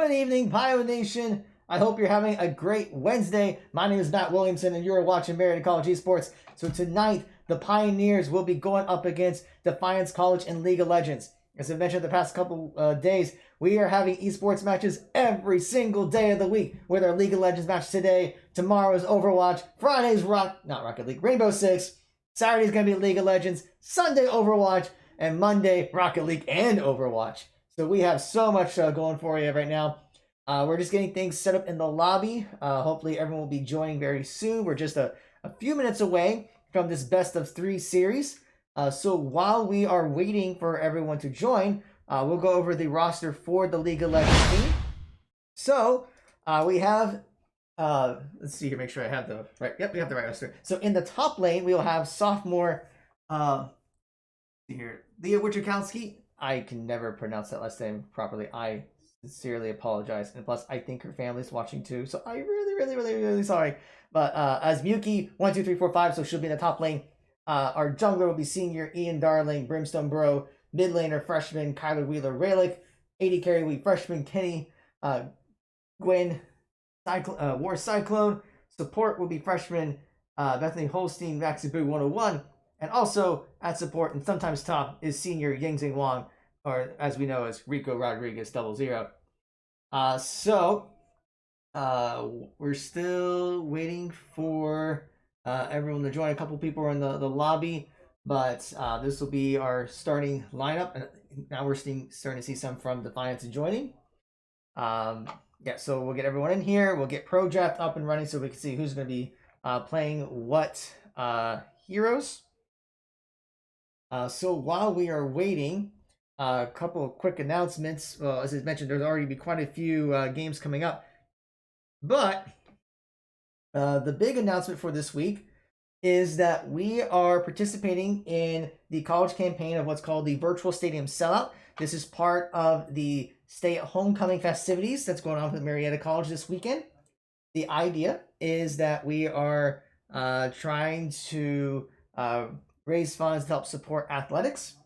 Good evening, Pio Nation. I hope you're having a great Wednesday. My name is Matt Williamson, and you're watching Marietta College Esports. So tonight, the Pioneers will be going up against Defiance College in League of Legends. As I mentioned the past couple days, we are having esports matches every single day of the week. With our League of Legends match today, tomorrow is Overwatch, Friday's not Rocket League, Rainbow Six. Saturday's gonna be League of Legends, Sunday Overwatch, and Monday Rocket League and Overwatch. So we have so much going for you right now. We're just getting things set up in the lobby. Hopefully everyone will be joining very soon. We're just a few minutes away from this best of 3 series. So while we are waiting for everyone to join, we'll go over the roster for the League of Legends team. So we have, let's see here, make sure I have the right, yep, we have the right roster. So in the top lane, we will have sophomore, here, Leah Wojciechowski. I can never pronounce that last name properly. I sincerely apologize. And plus, I think her family's watching too. So I really sorry. But as Muki, 1, 2, 3, 4, 5, so she'll be in the top lane. Our jungler will be senior Ian Darling, Brimstone Bro. Mid laner, freshman Kyler Wheeler Raylick. AD carry, we freshman Kenny Gwen War Cyclone. Support will be freshman Bethany Holstein, Maxi 101. And also at support and sometimes top is senior Yingxing Wang, or as we know as Rico Rodriguez 00. We're still waiting for everyone to join. A couple people are in the lobby, but this will be our starting lineup. And now we're starting to see some from Defiance joining. Yeah, so we'll get everyone in here. We'll get Pro Draft up and running so we can see who's going to be playing what heroes. So while we are waiting, a couple of quick announcements. Well, as I mentioned, there's already been quite a few games coming up. But the big announcement for this week is that we are participating in the college campaign of what's called the Virtual Stadium Sellout. This is part of the Stay at Homecoming festivities that's going on with Marietta College this weekend. The idea is that we are trying to raise funds to help support athletics.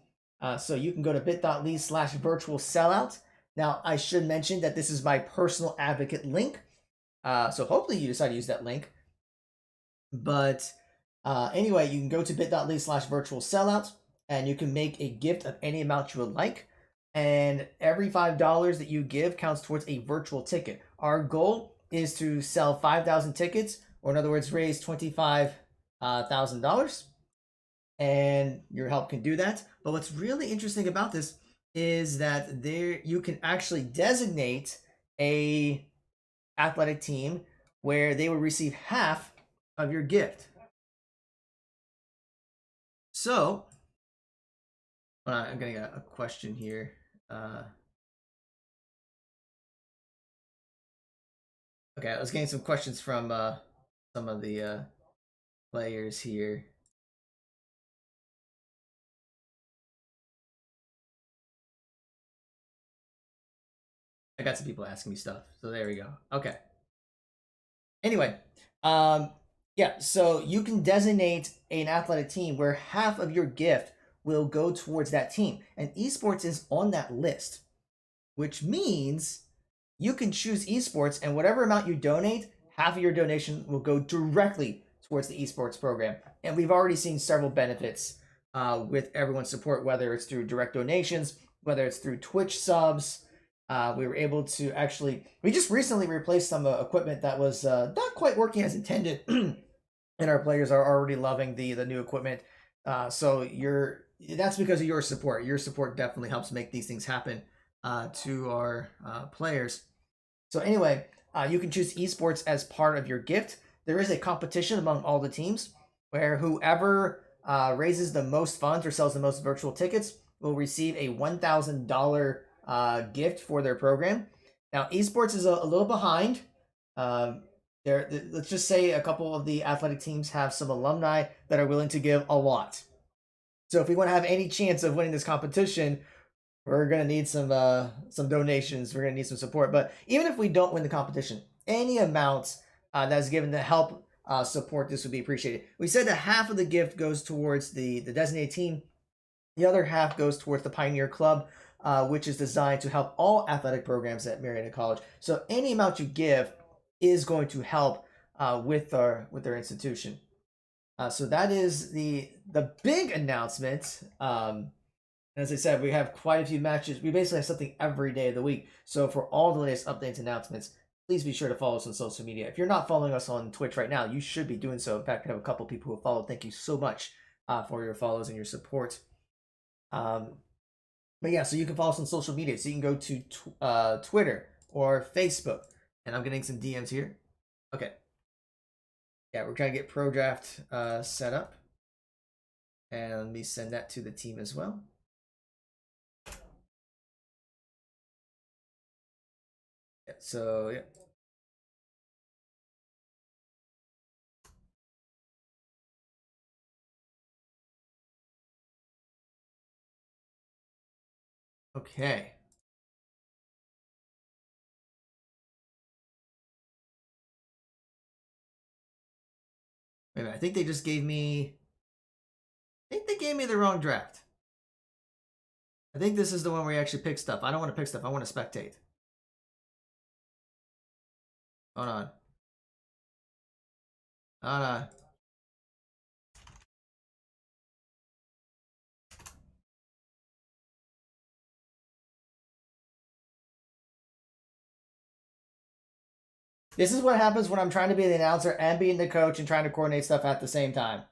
So you can go to bit.ly/virtual sellout. Now, I should mention that this is my personal advocate link. So hopefully you decide to use that link. But anyway, you can go to bit.ly/virtual sellout and you can make a gift of any amount you would like. And every $5 that you give counts towards a virtual ticket. Our goal is to sell 5,000 tickets, or in other words, raise $25,000. And your help can do that. But what's really interesting about this is that you can actually designate a athletic team where they will receive half of your gift. So I'm getting a question here. Okay, I was getting some questions from some of the players here. I got some people asking me stuff, so there we go. Okay. Anyway, yeah, so you can designate an athletic team where half of your gift will go towards that team. And esports is on that list, which means you can choose esports, and whatever amount you donate, half of your donation will go directly towards the esports program. And we've already seen several benefits with everyone's support, whether it's through direct donations, whether it's through Twitch subs. We were able to we just recently replaced some equipment that was not quite working as intended. And our players are already loving the new equipment. So that's because of your support. Your support definitely helps make these things happen to our players. So anyway, you can choose esports as part of your gift. There is a competition among all the teams where whoever raises the most funds or sells the most virtual tickets will receive a $1,000 gift for their program. Now, esports is a little behind. Let's just say a couple of the athletic teams have some alumni that are willing to give a lot. So if we want to have any chance of winning this competition, we're going to need some donations. We're going to need some support. But even if we don't win the competition, any amount that is given to help support this would be appreciated. We said that half of the gift goes towards the designated team. The other half goes towards the Pioneer Club, which is designed to help all athletic programs at Marietta College. So any amount you give is going to help with their institution. So that is the big announcement. As I said, we have quite a few matches. We basically have something every day of the week. So for all the latest updates and announcements, please be sure to follow us on social media. If you're not following us on Twitch right now, you should be doing so. In fact, we have a couple people who have followed. Thank you so much for your follows and your support. But yeah, so you can follow us on social media. So you can go to Twitter or Facebook. And I'm getting some DMs here. Okay. Yeah, we're trying to get Pro Draft set up. And let me send that to the team as well. Yeah, so, yeah. Okay. Wait a minute, I think they just gave me... I think they gave me the wrong draft. I think this is the one where you actually pick stuff. I don't want to pick stuff. I want to spectate. Hold on. Hold on. This is what happens when I'm trying to be the announcer and being the coach and trying to coordinate stuff at the same time.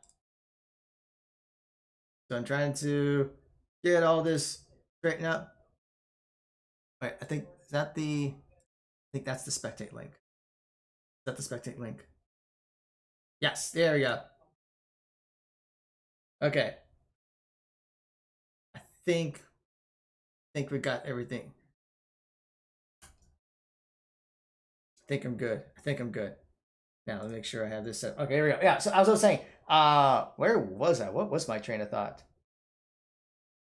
So I'm trying to get all this straightened up. Wait, I think is that the... I think that's the spectate link. Is that the spectate link? Yes, there we go. Okay. I think we got everything. I think I'm good. Now let me make sure I have this set. Okay, here we go. Yeah, so I was saying, where was I? What was my train of thought?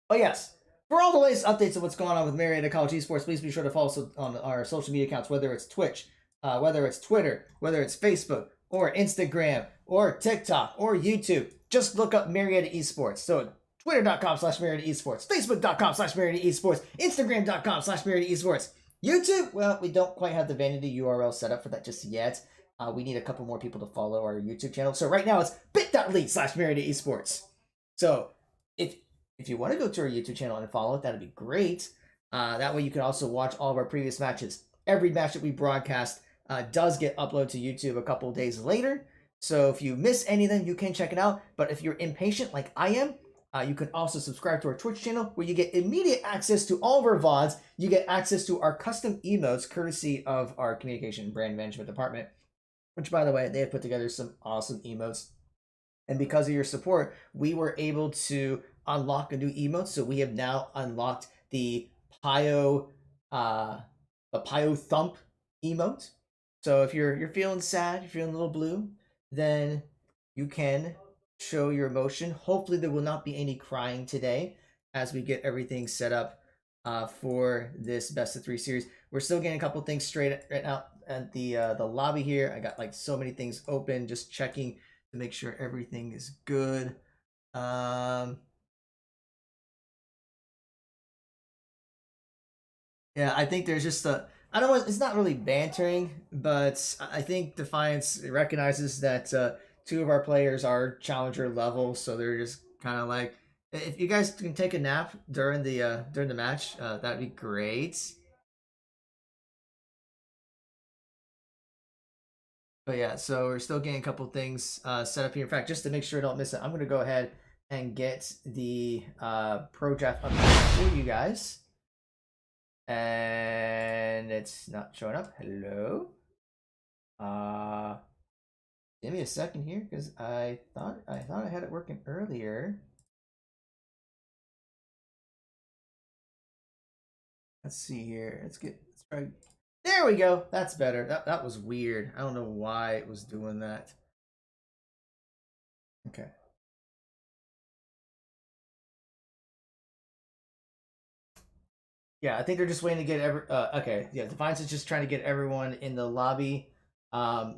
Oh yes. For all the latest updates of what's going on with Marietta College Esports, please be sure to follow us on our social media accounts, whether it's Twitch, whether it's Twitter, whether it's Facebook, or Instagram, or TikTok, or YouTube. Just look up Marietta Esports. So twitter.com/Marietta Esports, facebook.com/Marietta Esports, instagram.com/Marietta Esports. YouTube, well, we don't quite have the vanity URL set up for that just yet. We need a couple more people to follow our YouTube channel. So right now it's bit.ly/Marietta Esports. So if you want to go to our YouTube channel and follow it, that'd be great. That way you can also watch all of our previous matches. Every match that we broadcast does get uploaded to YouTube a couple days later. So if you miss any of them, you can check it out. But if you're impatient like I am, you can also subscribe to our Twitch channel where you get immediate access to all of our VODs. You get access to our custom emotes courtesy of our communication and brand management department, which, by the way, they have put together some awesome emotes. And because of your support, we were able to unlock a new emote. So we have now unlocked the Pio Thump emote. So if you're feeling sad, you're feeling a little blue, then you can show your emotion. Hopefully there will not be any crying today as we get everything set up for this best of 3 series. We're still getting a couple things straight right now at the lobby here. I got like so many things open, just checking to make sure everything is good. Yeah, I think there's just I don't know, it's not really bantering, but I think Defiance recognizes that 2 of our players are challenger level, so they're just kind of like, if you guys can take a nap during the match, that'd be great. But yeah, so we're still getting a couple things set up here. In fact, just to make sure I don't miss it, I'm going to go ahead and get the Pro Draft update for you guys. And it's not showing up. Hello? Give me a second here, because I thought I had it working earlier. Let's see here. Let's try. There we go. That's better. That was weird. I don't know why it was doing that. Okay. Yeah, I think they're just waiting to get okay, yeah, Defiance is just trying to get everyone in the lobby. But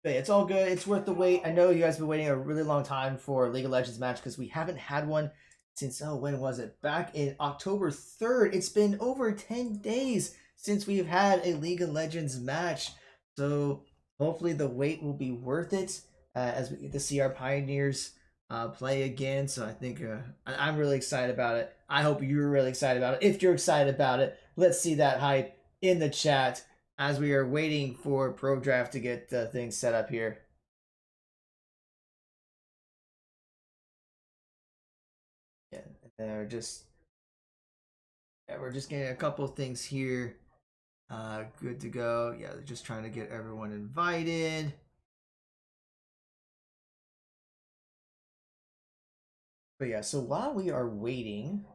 it's all good. It's worth the wait. I know you guys have been waiting a really long time for League of Legends match because we haven't had one since, oh, when was it? Back in October 3rd. It's been over 10 days since we've had a League of Legends match. So hopefully the wait will be worth it as we get to see our Pioneers play again. So I think I'm really excited about it. I hope you're really excited about it. If you're excited about it, let's see that hype in the chat as we are waiting for Pro Draft to get things set up here. Yeah, we're just getting a couple things here. Good to go. Yeah, they're just trying to get everyone invited. But yeah, so while we are waiting,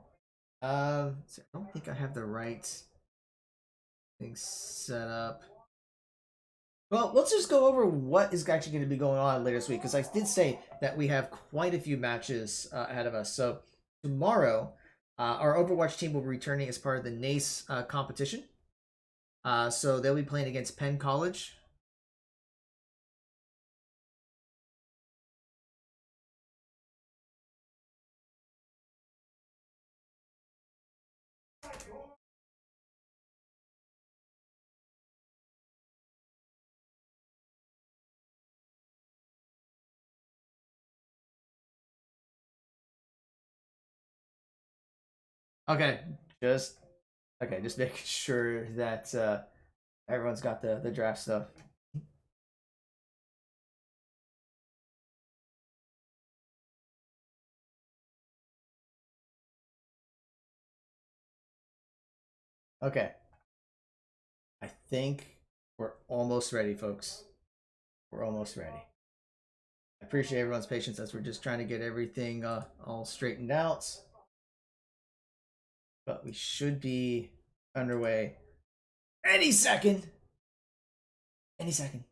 so I don't think I have the right thing set up. Well, let's just go over what is actually going to be going on later this week, because I did say that we have quite a few matches ahead of us. So tomorrow, our Overwatch team will be returning as part of the NACE competition. So they'll be playing against Penn College. Okay, just making sure that everyone's got the draft stuff. Okay. I think we're almost ready, folks. We're almost ready. I appreciate everyone's patience as we're just trying to get everything all straightened out. But we should be underway any second. Any second.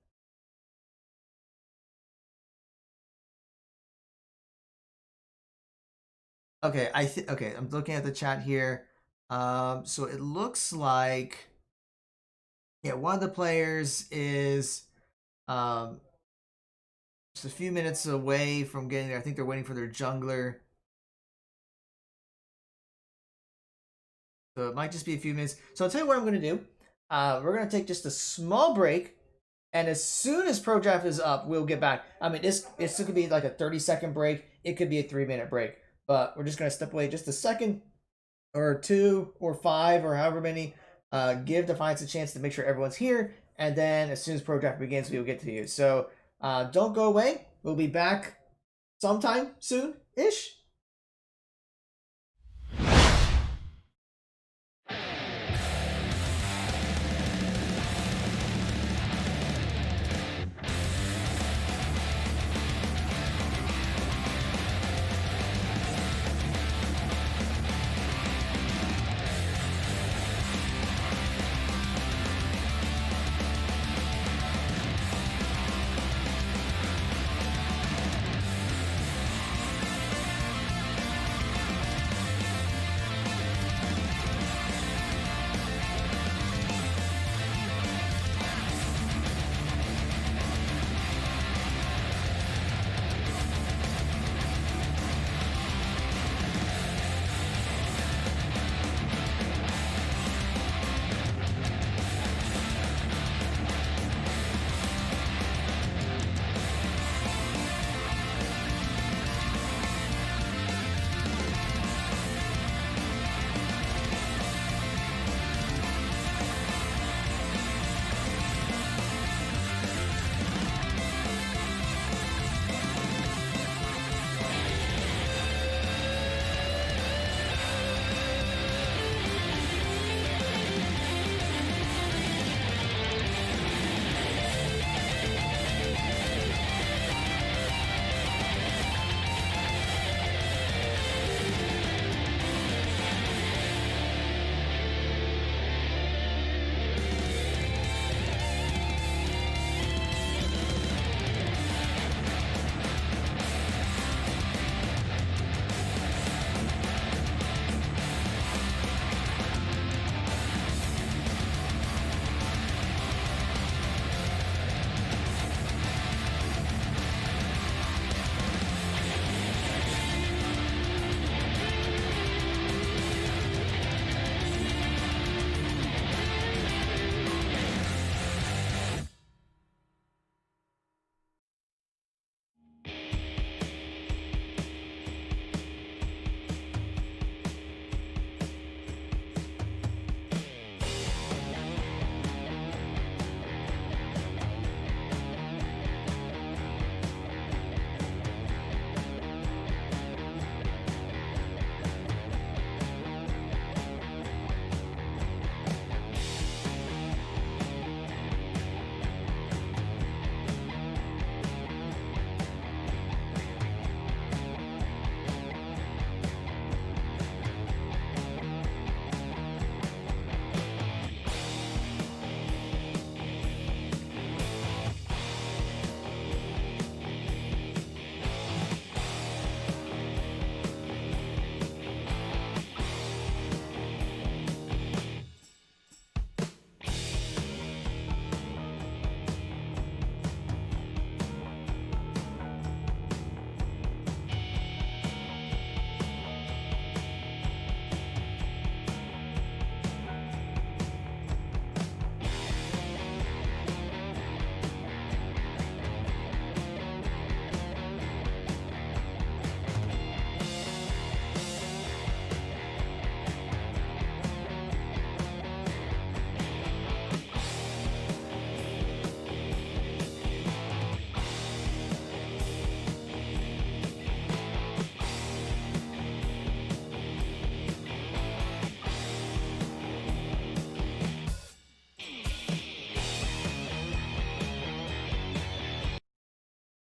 Okay, okay, I'm looking at the chat here. So it looks like, yeah, one of the players is just a few minutes away from getting there. I think they're waiting for their jungler. So it might just be a few minutes. So I'll tell you what I'm going to do. We're going to take just a small break. And as soon as Pro Draft is up, we'll get back. I mean, this could be like a 30-second break. It could be a 3-minute break. But we're just going to step away just a second or 2 or 5 or however many. Give Defiance a chance to make sure everyone's here. And then as soon as Pro Draft begins, we will get to you. So don't go away. We'll be back sometime soon-ish.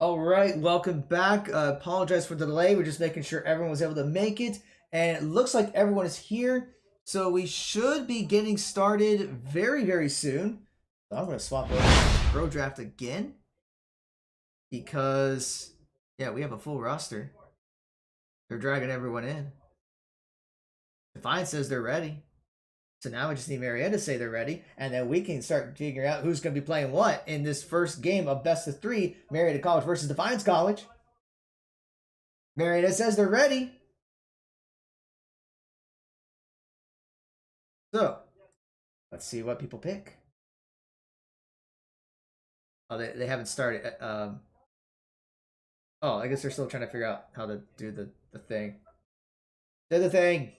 All right, welcome back. Apologize for the delay. We're just making sure everyone was able to make it. And it looks like everyone is here. So we should be getting started very, very soon. So I'm going to swap over to Pro Draft again. Because, yeah, we have a full roster. They're dragging everyone in. Defiance says they're ready. So now we just need Marietta to say they're ready, and then we can start figuring out who's going to be playing what in this first game of best of 3, Marietta College versus Defiance College. Marietta says they're ready. So, let's see what people pick. Oh, they haven't started. Oh, I guess they're still trying to figure out how to do the thing. Do the thing.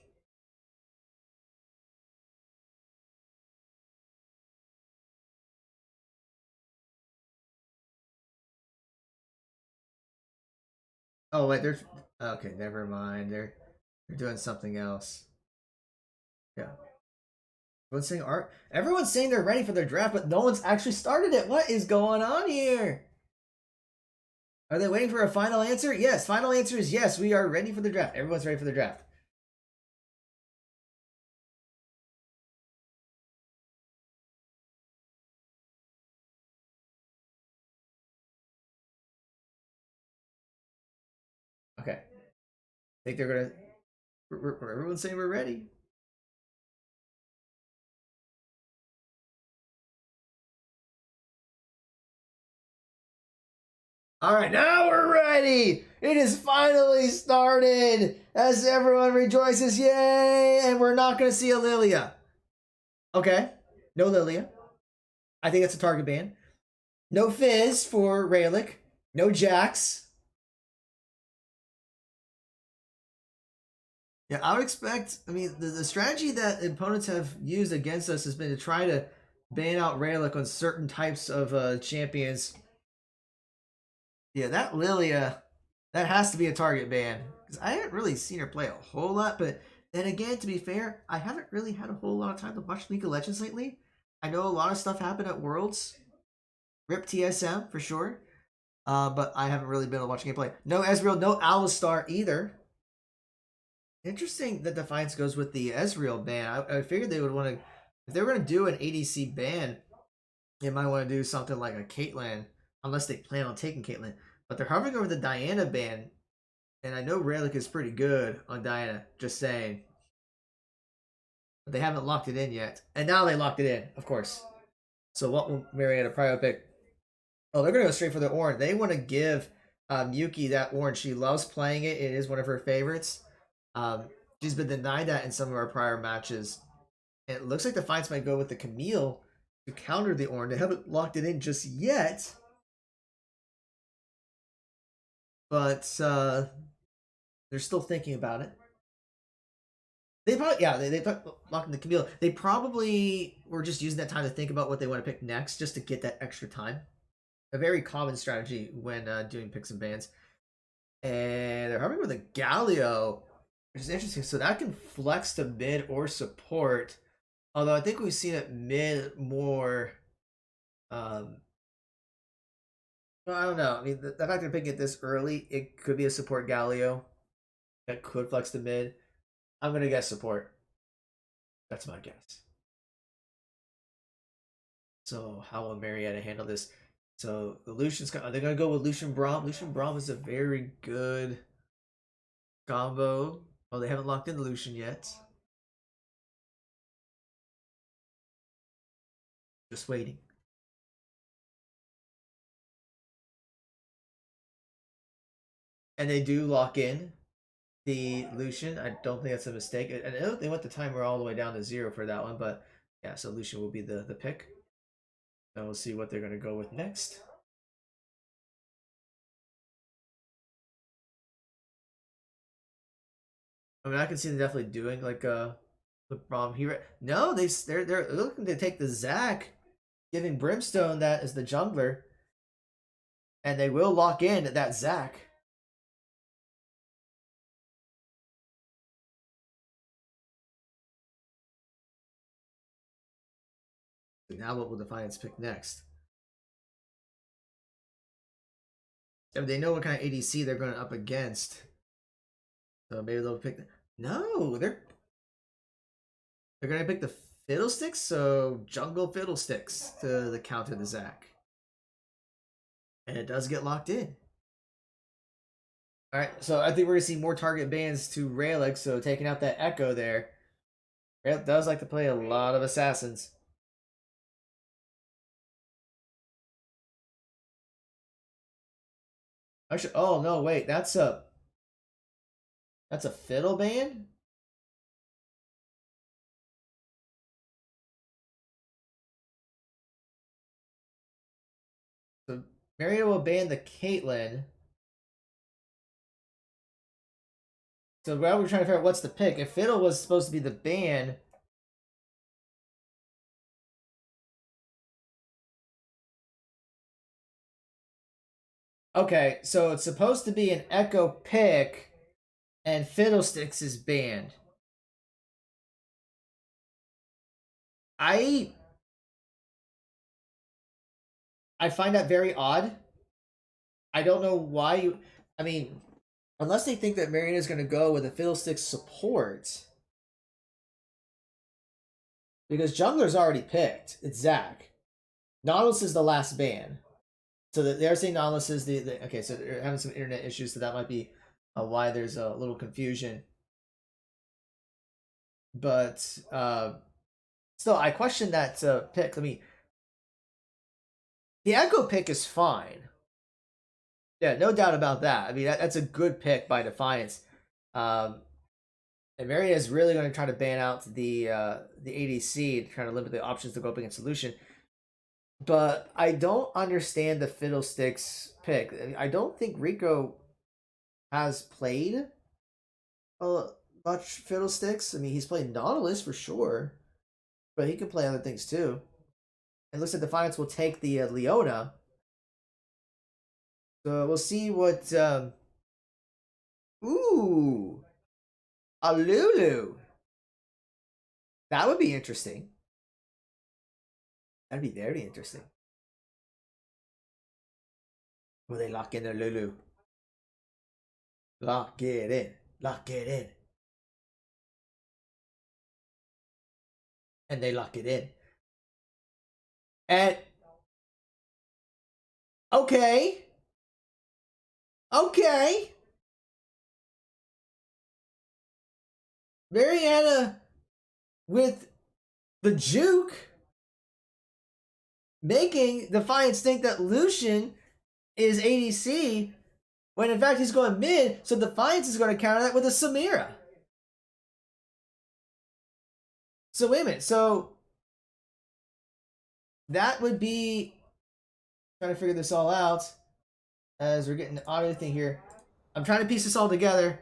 Oh wait, they're okay. Never mind. They're doing something else. Yeah. Everyone's saying art. Everyone's saying they're ready for their draft, but no one's actually started it. What is going on here? Are they waiting for a final answer? Yes. Final answer is yes. We are ready for the draft. Everyone's ready for the draft. Okay. I think they're gonna. Everyone's saying we're ready. All right, now we're ready. It is finally started as everyone rejoices. Yay! And we're not going to see a Lilia. Okay, no Lilia. I think it's a target ban. No Fizz for Raylick. No Jax. Yeah, I would expect. I mean, the strategy that opponents have used against us has been to try to ban out Raylick on certain types of champions. Yeah, that Lilia, that has to be a target ban. Because I haven't really seen her play a whole lot, but then again, to be fair, I haven't really had a whole lot of time to watch League of Legends lately. I know a lot of stuff happened at Worlds. RIP TSM, for sure. But I haven't really been able to watch gameplay. No Ezreal, no Alistar either. Interesting that Defiance goes with the Ezreal ban. I figured they would want to, if they were going to do an ADC ban, they might want to do something like a Caitlyn, unless they plan on taking Caitlyn. But they're hovering over the Diana ban, and I know Relic is pretty good on Diana, just saying. But they haven't locked it in yet. And now they locked it in, of course. So what will Marietta probably pick? Oh, they're going to go straight for the orange. They want to give Yuki that orange. She loves playing it. It is one of her favorites. She's been denied that in some of our prior matches. And it looks like the Defiance might go with the Camille to counter the orange. They haven't locked it in just yet. But they're still thinking about it. They probably, yeah, they locked in the Camille. They probably were just using that time to think about what they want to pick next, just to get that extra time. A very common strategy when doing picks and bans. And they're having with a Galio, which is interesting. So that can flex to mid or support. Although I think we've seen it mid more. Well, I don't know. I mean, the fact they're picking it this early, it could be a support Galio that could flex to mid. I'm gonna guess support. That's my guess. So how will Marietta handle this? So the Lucian's they're gonna go with Lucian Braum. Lucian Braum is a very good combo. Well, they haven't locked in the Lucian yet. Just waiting. And they do lock in the Lucian. I don't think that's a mistake. And I know they went the timer all the way down to 0 for that one, but yeah, so Lucian will be the pick. And we'll see what they're gonna go with next. I mean, I can see them definitely doing like the Braum here. No, they're looking to take the Zac, giving Brimstone that as the jungler, and they will lock in that Zac. So now what will Defiance pick next? If they know what kind of ADC they're going up against, so maybe they'll pick. No, they're going to pick the Fiddlesticks. So jungle Fiddlesticks to the counter the Zac, and it does get locked in. All right, so I think we're gonna see more target bans to Rayleigh. So taking out that Echo there, Rayleigh does like to play a lot of assassins. Actually, oh no, wait, that's a fiddle ban. So Marietta will ban the Caitlyn. So now we're trying to figure out what's the pick. If Fiddle was supposed to be the ban, okay, so it's supposed to be an Echo pick, and Fiddlesticks is banned. I find that very odd. I don't know why you. I mean, unless they think that Marion is going to go with a Fiddlesticks support, because Jungler's already picked. It's Zac. Nautilus is the last ban. So they're saying Nautilus is the okay. So they're having some internet issues, so that might be why there's a little confusion. But still, I question that pick. I mean, the Echo pick is fine. Yeah, no doubt about that. I mean, that's a good pick by Defiance. And Marietta is really going to try to ban out the ADC, trying to limit the options to go up against Solution. But I don't understand the Fiddlesticks pick. I don't think Rico has played much Fiddlesticks. I mean, he's played Nautilus for sure, but he can play other things too. It looks like Defiance will take the Leona. So we'll see what. Ooh, a Lulu. That would be interesting. That'd be very interesting. Will they lock in their Lulu? Lock it in. Lock it in. And they lock it in. And okay. Okay. Marietta with the juke making Defiance think that Lucian is ADC when in fact he's going mid, so Defiance is going to counter that with a Samira. So wait a minute, so that would be trying to figure this all out as we're getting the audio thing here. I'm trying to piece this all together.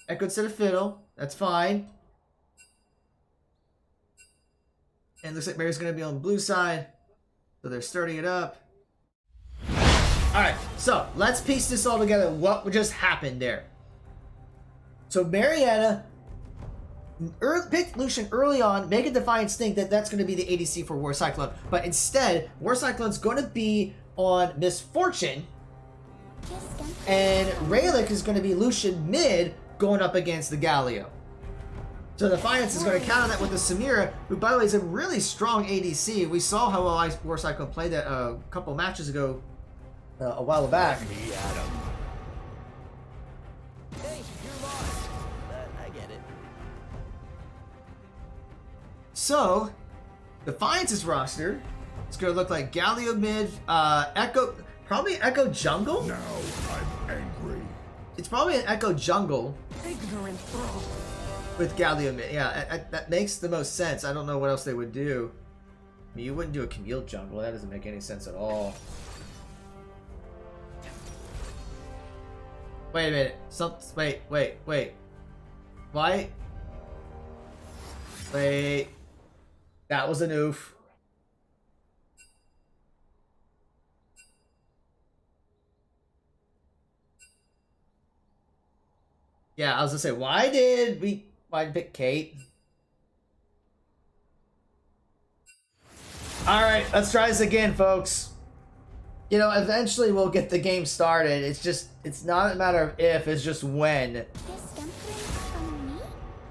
Echo instead of Fiddle, that's fine. And it looks like Mary's going to be on the blue side, so they're starting it up. Alright, so let's piece this all together. What just happened there? So Marietta picked Lucian early on, making Defiance think that that's going to be the ADC for War Cyclone. But instead, War Cyclone's going to be on Misfortune. And Rayleigh is going to be Lucian mid, going up against the Galio. So Defiance is going to counter that with the Samira, who, by the way, is a really strong ADC. We saw how well War Cyclone played that a couple matches ago, a while back. So, Defiance's roster is going to look like Galio mid, Echo, probably Echo jungle? Now I'm angry. It's probably an Echo jungle. Ignorant thrall. With Galio mid. Yeah, that makes the most sense. I don't know what else they would do. I mean, you wouldn't do a Camille jungle. That doesn't make any sense at all. Wait a minute. Wait. Why? Wait. That was an oof. Yeah, I was gonna say, why did pick Kate? Alright, let's try this again, folks. You know, eventually we'll get the game started. It's not a matter of if, it's just when.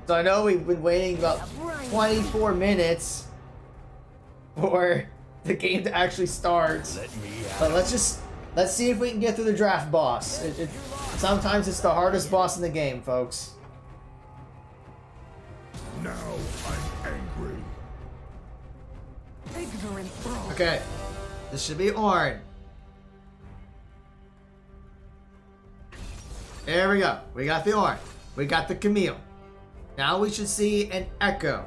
So I know we've been waiting about 24 minutes for the game to actually start. But let's see if we can get through the draft boss. Sometimes it's the hardest boss in the game, folks. Now I'm angry. Ignorant fraud. Okay, this should be Orn. There we go. We got the Orn. We got the Camille. Now we should see an Echo.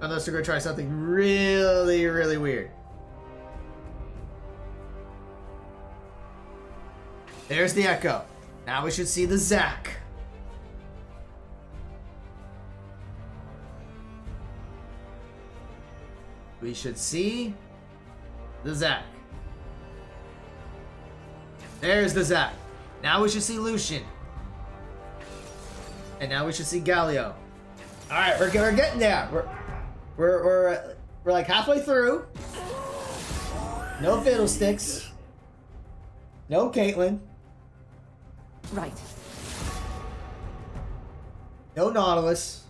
Unless we're gonna try something really, really weird. There's the Echo. Now we should see the Zac. We should see the Zac. There's the Zac. Now we should see Lucian. And now we should see Galio. Alright, we're getting there. We're like halfway through. No Fiddlesticks. No Caitlyn. Right. No Nautilus.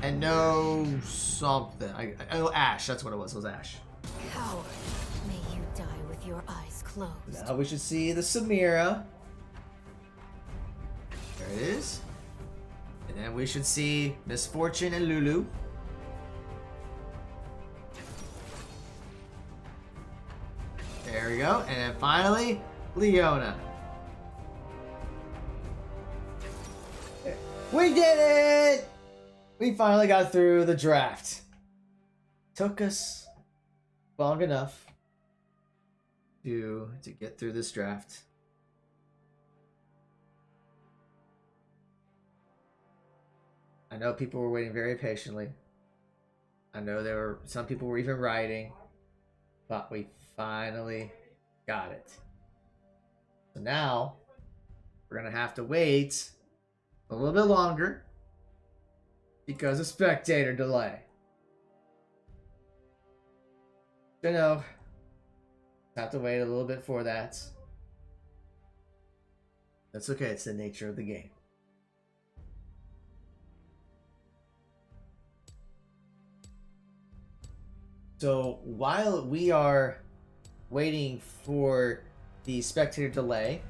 And no something. Oh, Ash. That's what it was. It was Ash. Coward. May you die with your eyes closed. Now we should see the Samira. There it is. And then we should see Misfortune and Lulu. There we go. And then finally, Leona. We did it! We finally got through the draft. Took us long enough to get through this draft. I know people were waiting very patiently. I know some people were even writing, but we finally got it. So now we're gonna have to wait a little bit longer because of spectator delay. You know, have to wait a little bit for that. That's okay, it's the nature of the game. So while we are waiting for the spectator delay,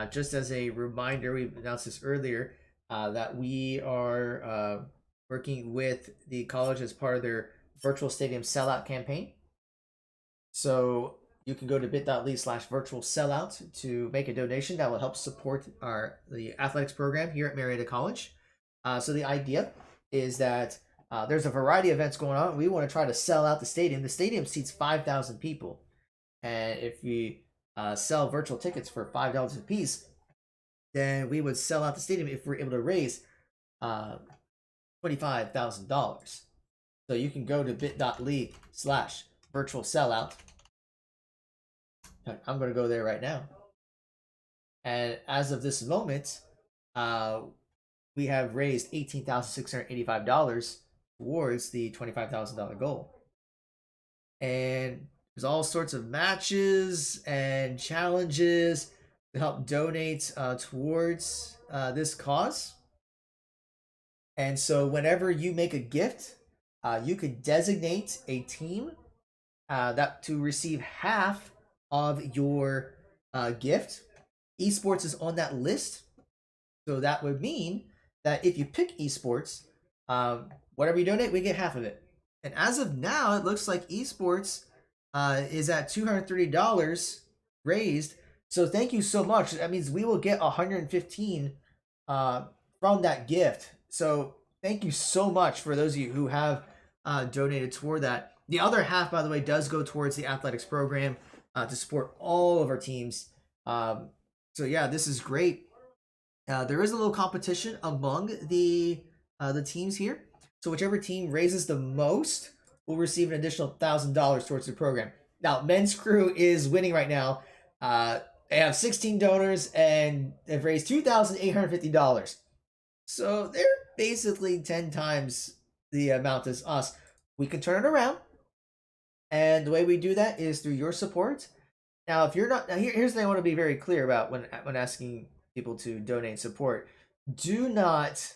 just as a reminder, we announced this earlier, that we are working with the college as part of their virtual stadium sellout campaign. So you can go to bit.ly/virtual sellout to make a donation that will help support the athletics program here at Marietta College. So the idea is that there's a variety of events going on. We want to try to sell out the stadium. The stadium seats 5,000 people. And if we sell virtual tickets for $5 a piece, then we would sell out the stadium if we're able to raise $25,000. So you can go to bit.ly/virtual sellout. I'm going to go there right now. And as of this moment, we have raised $18,685 towards the $25,000 goal. And there's all sorts of matches and challenges to help donate towards this cause. And so whenever you make a gift, you could designate a team that to receive half of your gift. Esports is on that list. So that would mean that if you pick esports, whatever you donate, we get half of it. And as of now, it looks like esports is at $230 raised. So thank you so much. That means we will get $115 from that gift. So thank you so much for those of you who have donated toward that. The other half, by the way, does go towards the athletics program to support all of our teams. So yeah, this is great. There is a little competition among the teams here. So whichever team raises the most will receive an additional $1,000 towards the program. Now, Men's Crew is winning right now. They have 16 donors and they've raised $2,850. So they're basically 10 times the amount as us. We can turn it around. And the way we do that is through your support. Now, if you're not, now here's the thing I want to be very clear about when asking people to donate support. Do not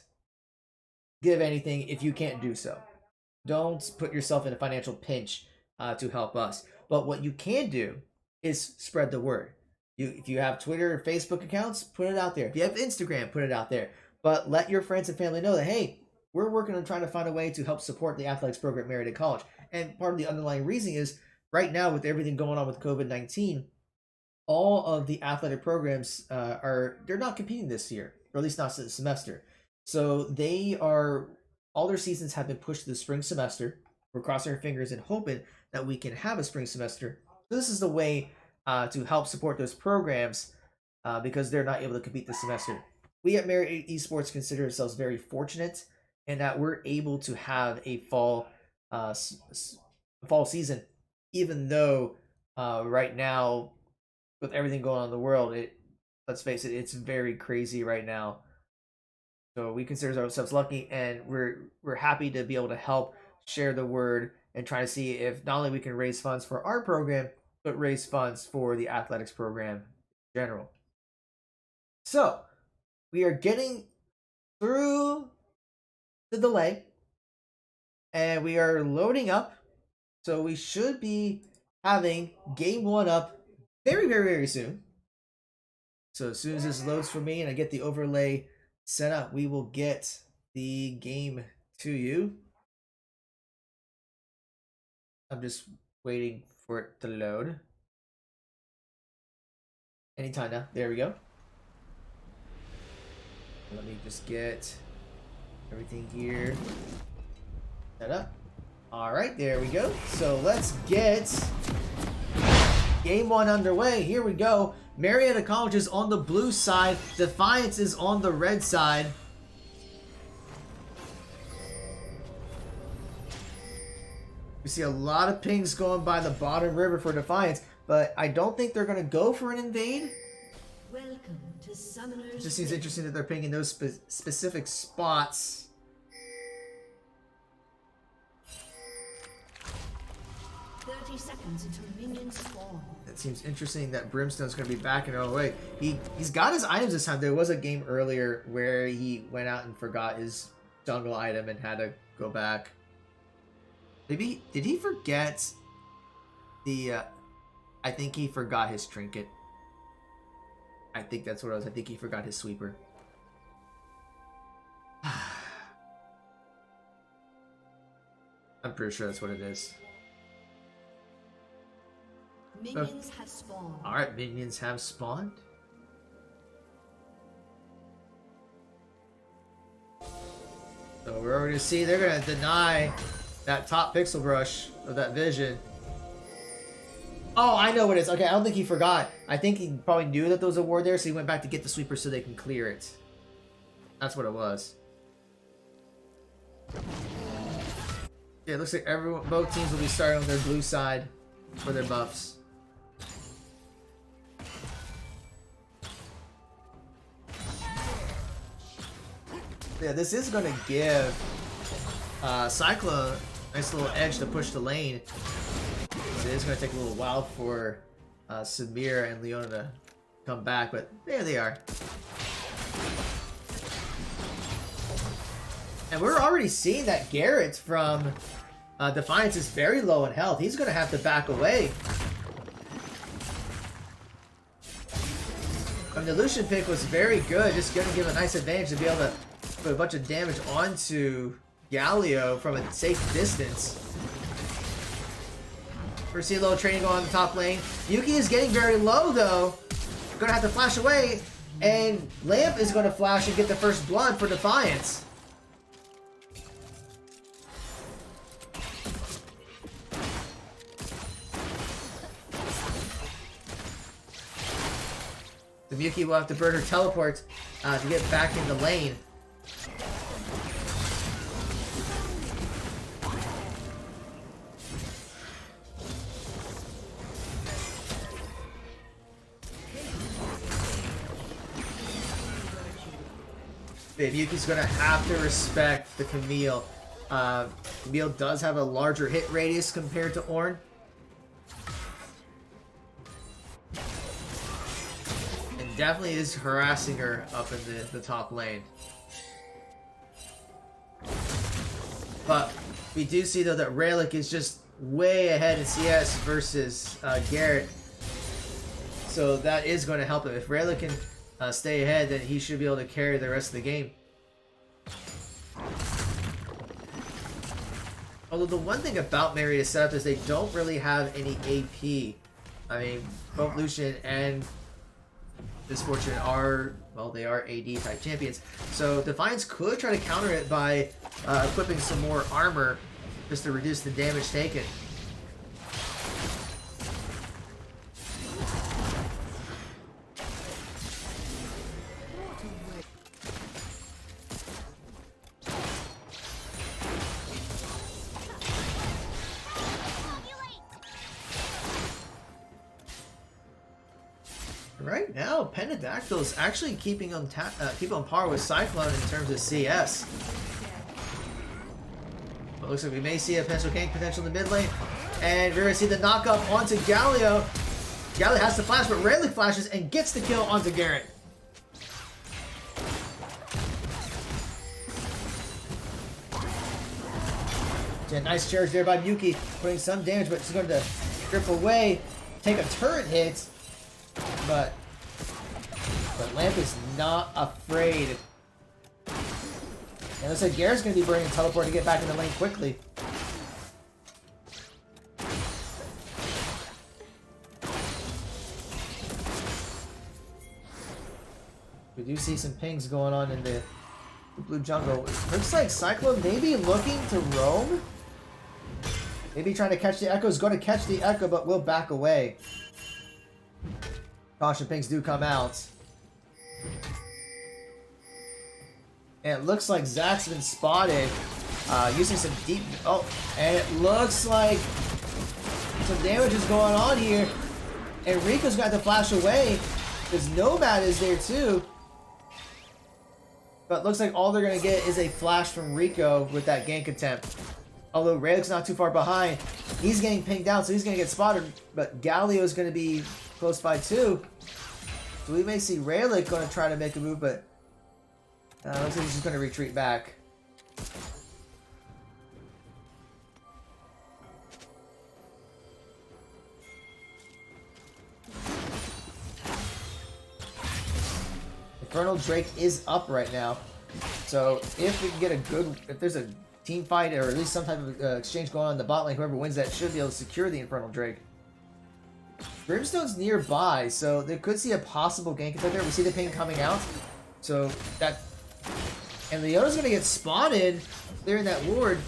give anything if you can't do so. Don't put yourself in a financial pinch to help us. But what you can do is spread the word. If you have Twitter or Facebook accounts, put it out there. If you have Instagram, put it out there. But let your friends and family know that, hey, we're working on trying to find a way to help support the athletics program at Marietta College. And part of the underlying reason is right now, with everything going on with COVID-19, all of the athletic programs they're not competing this year, or at least not this semester. So all their seasons have been pushed to the spring semester. We're crossing our fingers and hoping that we can have a spring semester. So this is the way to help support those programs because they're not able to compete this semester. We at Marietta Esports consider ourselves very fortunate in that we're able to have a fall season, even though right now with everything going on in the world, let's face it, it's very crazy right now. So we consider ourselves lucky, and we're happy to be able to help share the word and try to see if not only we can raise funds for our program, but raise funds for the athletics program in general. So we are getting through the delay, and we are loading up. So we should be having game one up very, very, very soon. So as soon as this loads for me and I get the overlay set up, we will get the game to you. I'm just waiting for it to load. Anytime now. There we go. Let me just get everything here set up. All right, there we go. So let's get game one underway. Here we go. Marietta College is on the blue side. Defiance is on the red side. We see a lot of pings going by the bottom river for Defiance, but I don't think they're going to go for an invade. Welcome to Summoner's It just seems interesting that they're pinging those specific spots. 30 seconds until minions spawn. It seems interesting that Brimstone's going to be back in her own way. He's got his items this time. There was a game earlier where he went out and forgot his jungle item and had to go back. Did he forget the? I think he forgot his trinket. I think that's what it was. I think he forgot his sweeper. I'm pretty sure that's what it is. Minions have spawned. Alright, minions have spawned. So we're already see they're gonna deny that top pixel brush of that vision. Oh, I know what it is. Okay, I don't think he forgot. I think he probably knew that there was a ward there, so he went back to get the sweeper so they can clear it. That's what it was. Yeah, it looks like both teams will be starting on their blue side for their buffs. Yeah, this is going to give Cyclone a nice little edge to push the lane. So it is going to take a little while for Samir and Leona to come back, but there they are. And we're already seeing that Garrett from Defiance is very low in health. He's going to have to back away. I mean, the Lucian pick was very good. Just going to give a nice advantage to be able to put a bunch of damage onto Galio from a safe distance. We're seeing a little training going on the top lane. Yuki is getting very low, though. Going to have to flash away. And Lamp is going to flash and get the first blood for Defiance. The Yuki will have to burn her teleport to get back in the lane. Yuki's gonna have to respect the Camille. Camille does have a larger hit radius compared to Ornn. And definitely is harassing her up in the top lane. But we do see though that Rayleigh is just way ahead in CS versus Garrett. So that is going to help him. If Rayleigh can stay ahead, then he should be able to carry the rest of the game. Although the one thing about Marietta's setup is they don't really have any AP. I mean, both Lucian and Misfortune are, well, they are AD type champions. So Defiance could try to counter it by equipping some more armor just to reduce the damage taken. Right now, Penadactyl is actually keeping on par with Cyclone in terms of CS. But looks like we may see a pencil gank potential in the mid lane. And we're going to see the knockup onto Galio. Galio has to flash, but Rayleigh flashes and gets the kill onto Garrett. Yeah, nice charge there by Yuki, putting some damage, but she's going to strip away, take a turret hit. But Lamp is not afraid. And looks like Garrett's going to be burning teleport to get back in the lane quickly. We do see some pings going on in the blue jungle. It looks like Cyclone maybe looking to roam. Maybe trying to catch the Echo. Is going to catch the Echo, but will back away. Caution pings do come out. And it looks like Zach's been spotted using some deep... Oh, and it looks like some damage is going on here. And Rico's got to flash away because Nomad is there too. But it looks like all they're going to get is a flash from Rico with that gank attempt. Although Rayleigh's not too far behind. He's getting pinged down, so he's going to get spotted. But Galio is going to be close by too. So we may see Rayleigh going to try to make a move, but looks like he's just going to retreat back. Infernal Drake is up right now. So if we can get a good, if there's a team fight or at least some type of exchange going on in the bot lane, whoever wins that should be able to secure the Infernal Drake. Brimstone's nearby, so they could see a possible gank attack there. We see the ping coming out. So that... And Leona's going to get spotted there in that ward.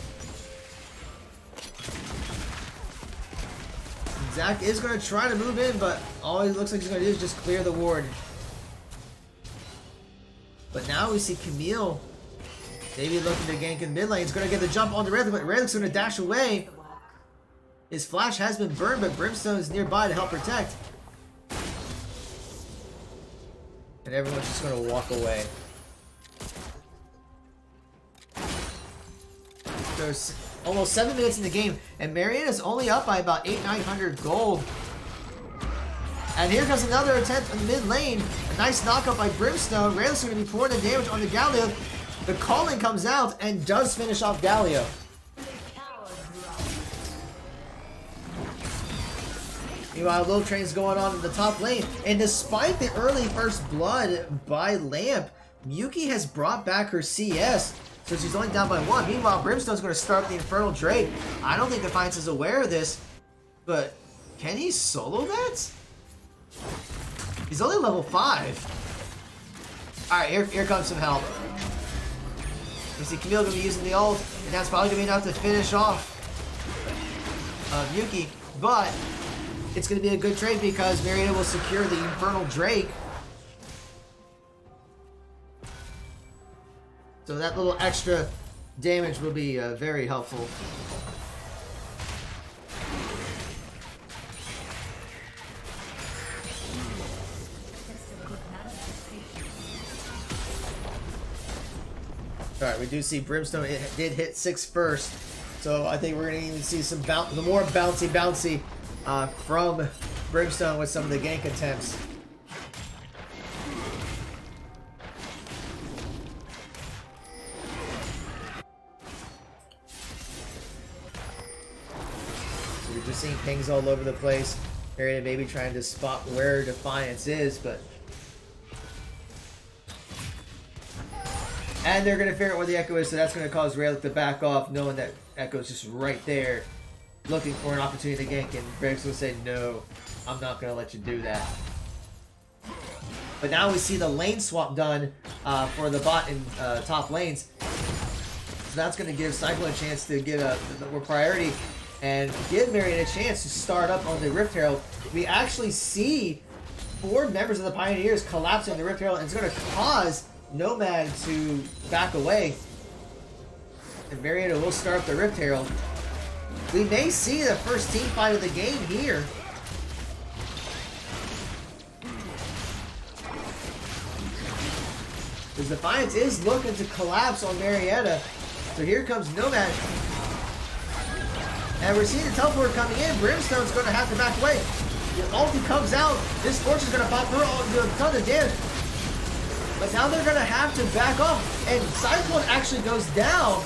Zach is going to try to move in, but all it looks like he's going to do is just clear the ward. But now we see Camille maybe looking to gank in mid lane. He's going to get the jump on the Rayleigh, but Rayleigh's going to dash away. His flash has been burned, but Brimstone is nearby to help protect. And everyone's just going to walk away. There's almost 7 minutes in the game, and Marietta's only up by about 800-900 gold. And here comes another attempt in the mid lane. A nice knockup by Brimstone. Rayleigh's going to be pouring the damage on the Galio. The calling comes out and does finish off Galio. Meanwhile, low train's going on in the top lane, and despite the early first blood by Lamp, Yuki has brought back her CS, so she's only down by 1. Meanwhile, Brimstone's going to start the Infernal Drake. I don't think Defiance is aware of this, but can he solo that? He's only level 5. Alright, here comes some help. We see Camille going to be using the ult, and that's probably going to be enough to finish off Yuki, but it's going to be a good trade because Marietta will secure the Infernal Drake. So that little extra damage will be very helpful. Alright, we do see Brimstone. It did hit 6 first. So I think we're going to even see some the more bouncy from Brimstone with some of the gank attempts. So we're just seeing pings all over the place. Marietta maybe trying to spot where Defiance is, but... And they're going to figure out where the Echo is, so that's going to cause Raylick to back off, knowing that Echo's just right there, looking for an opportunity to gank, and Break's going to say, no, I'm not going to let you do that. But now we see the lane swap done for the bot in top lanes. So that's going to give Cyclone a chance to get more priority and give Marietta a chance to start up on the Rift Herald. We actually see 4 members of the Pioneers collapsing on the Rift Herald, and it's going to cause Nomad to back away. And Marietta will start up the Rift Herald. We may see the first team fight of the game here. Because Defiance is looking to collapse on Marietta. So here comes Nomad. And we're seeing the teleport coming in. Brimstone's going to have to back away. The ulti comes out. This Fortune's going to pop through and do a ton of damage. But now they're going to have to back off. And Cyclone actually goes down.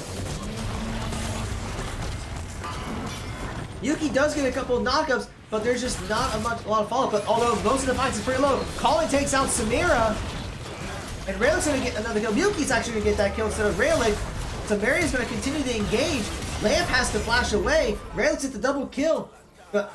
Yuki does get a couple of knockups, but there's just not a lot of follow-up. But although most of the fights is pretty low, Colin takes out Samira. And Raylick's going to get another kill. Yuki's actually going to get that kill instead of Raylick. So Maria's going to continue to engage. Lamp has to flash away. Raylick's at the double kill. But...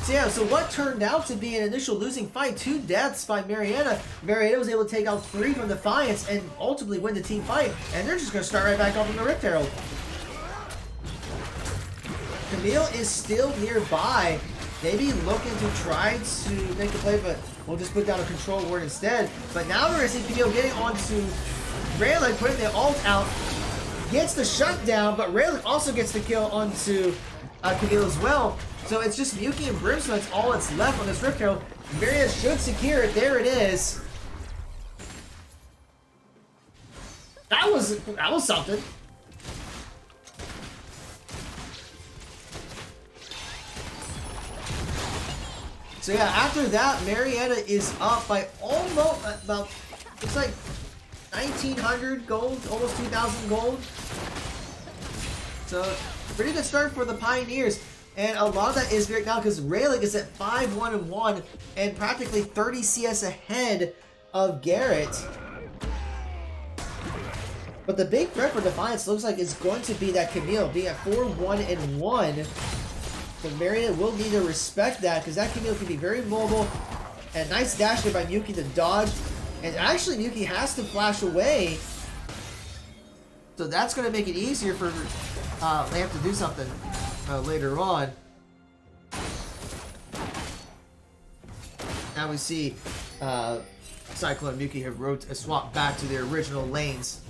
So yeah, so what turned out to be an initial losing fight, 2 deaths by Marietta. Marietta was able to take out 3 from Defiance and ultimately win the team fight. And they're just going to start right back off in the Rift Herald. Camille is still nearby. Maybe looking to try to make a play, but we'll just put down a control ward instead. But now we're going to see Camille getting onto Raylick, putting the ult out. Gets the shutdown, but Raylick also gets the kill onto Camille as well. So it's just Yuki and Brimstone. That's all that's left on this Rift Herald. Marietta should secure it. There it is. That was something. So yeah, after that, Marietta is up by almost about, it's like 1,900 gold, almost 2,000 gold. So pretty good start for the Pioneers. And a lot of that is great now because Raylick is at 5-1-1 and practically 30 CS ahead of Garrett. But the big threat for Defiance looks like is going to be that Camille being at 4-1-1. So Marietta will need to respect that because that Camille can be very mobile. And nice dash there by Yuki to dodge. And actually Yuki has to flash away. So that's going to make it easier for Lamp to do something later on. Now we see Cyclone and Yuki have swapped back to their original lanes.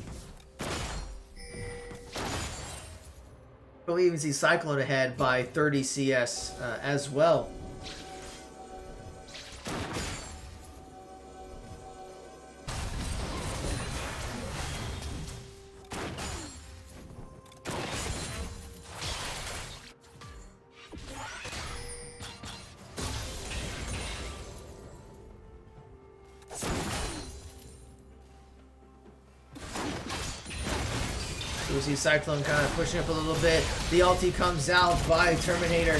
But we even see Cyclone ahead by 30 CS as well. We see Cyclone kind of pushing up a little bit. The ulti comes out by Terminator.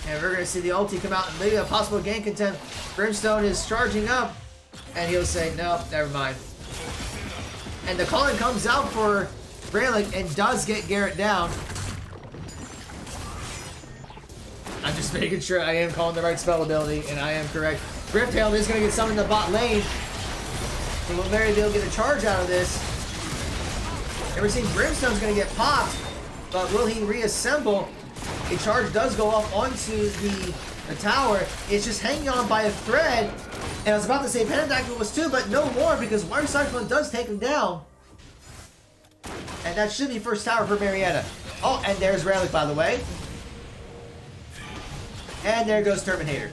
And we're going to see the ulti come out and maybe a possible gank attempt. Brimstone is charging up. And he'll say, no, never mind. And the calling comes out for Raylick and does get Garrett down. I'm just making sure I am calling the right spell ability, and I am correct. Rift Herald is going to get summoned in the bot lane. And will Mary be able to get a charge out of this? And we're seeing Brimstone's going to get popped, but will he reassemble? A charge does go off onto the tower. It's just hanging on by a thread. And I was about to say Pentadactyl was too, but no more because Water Cyclone does take him down. And that should be first tower for Marietta. Oh, and there's Raylick, by the way. And there goes Terminator.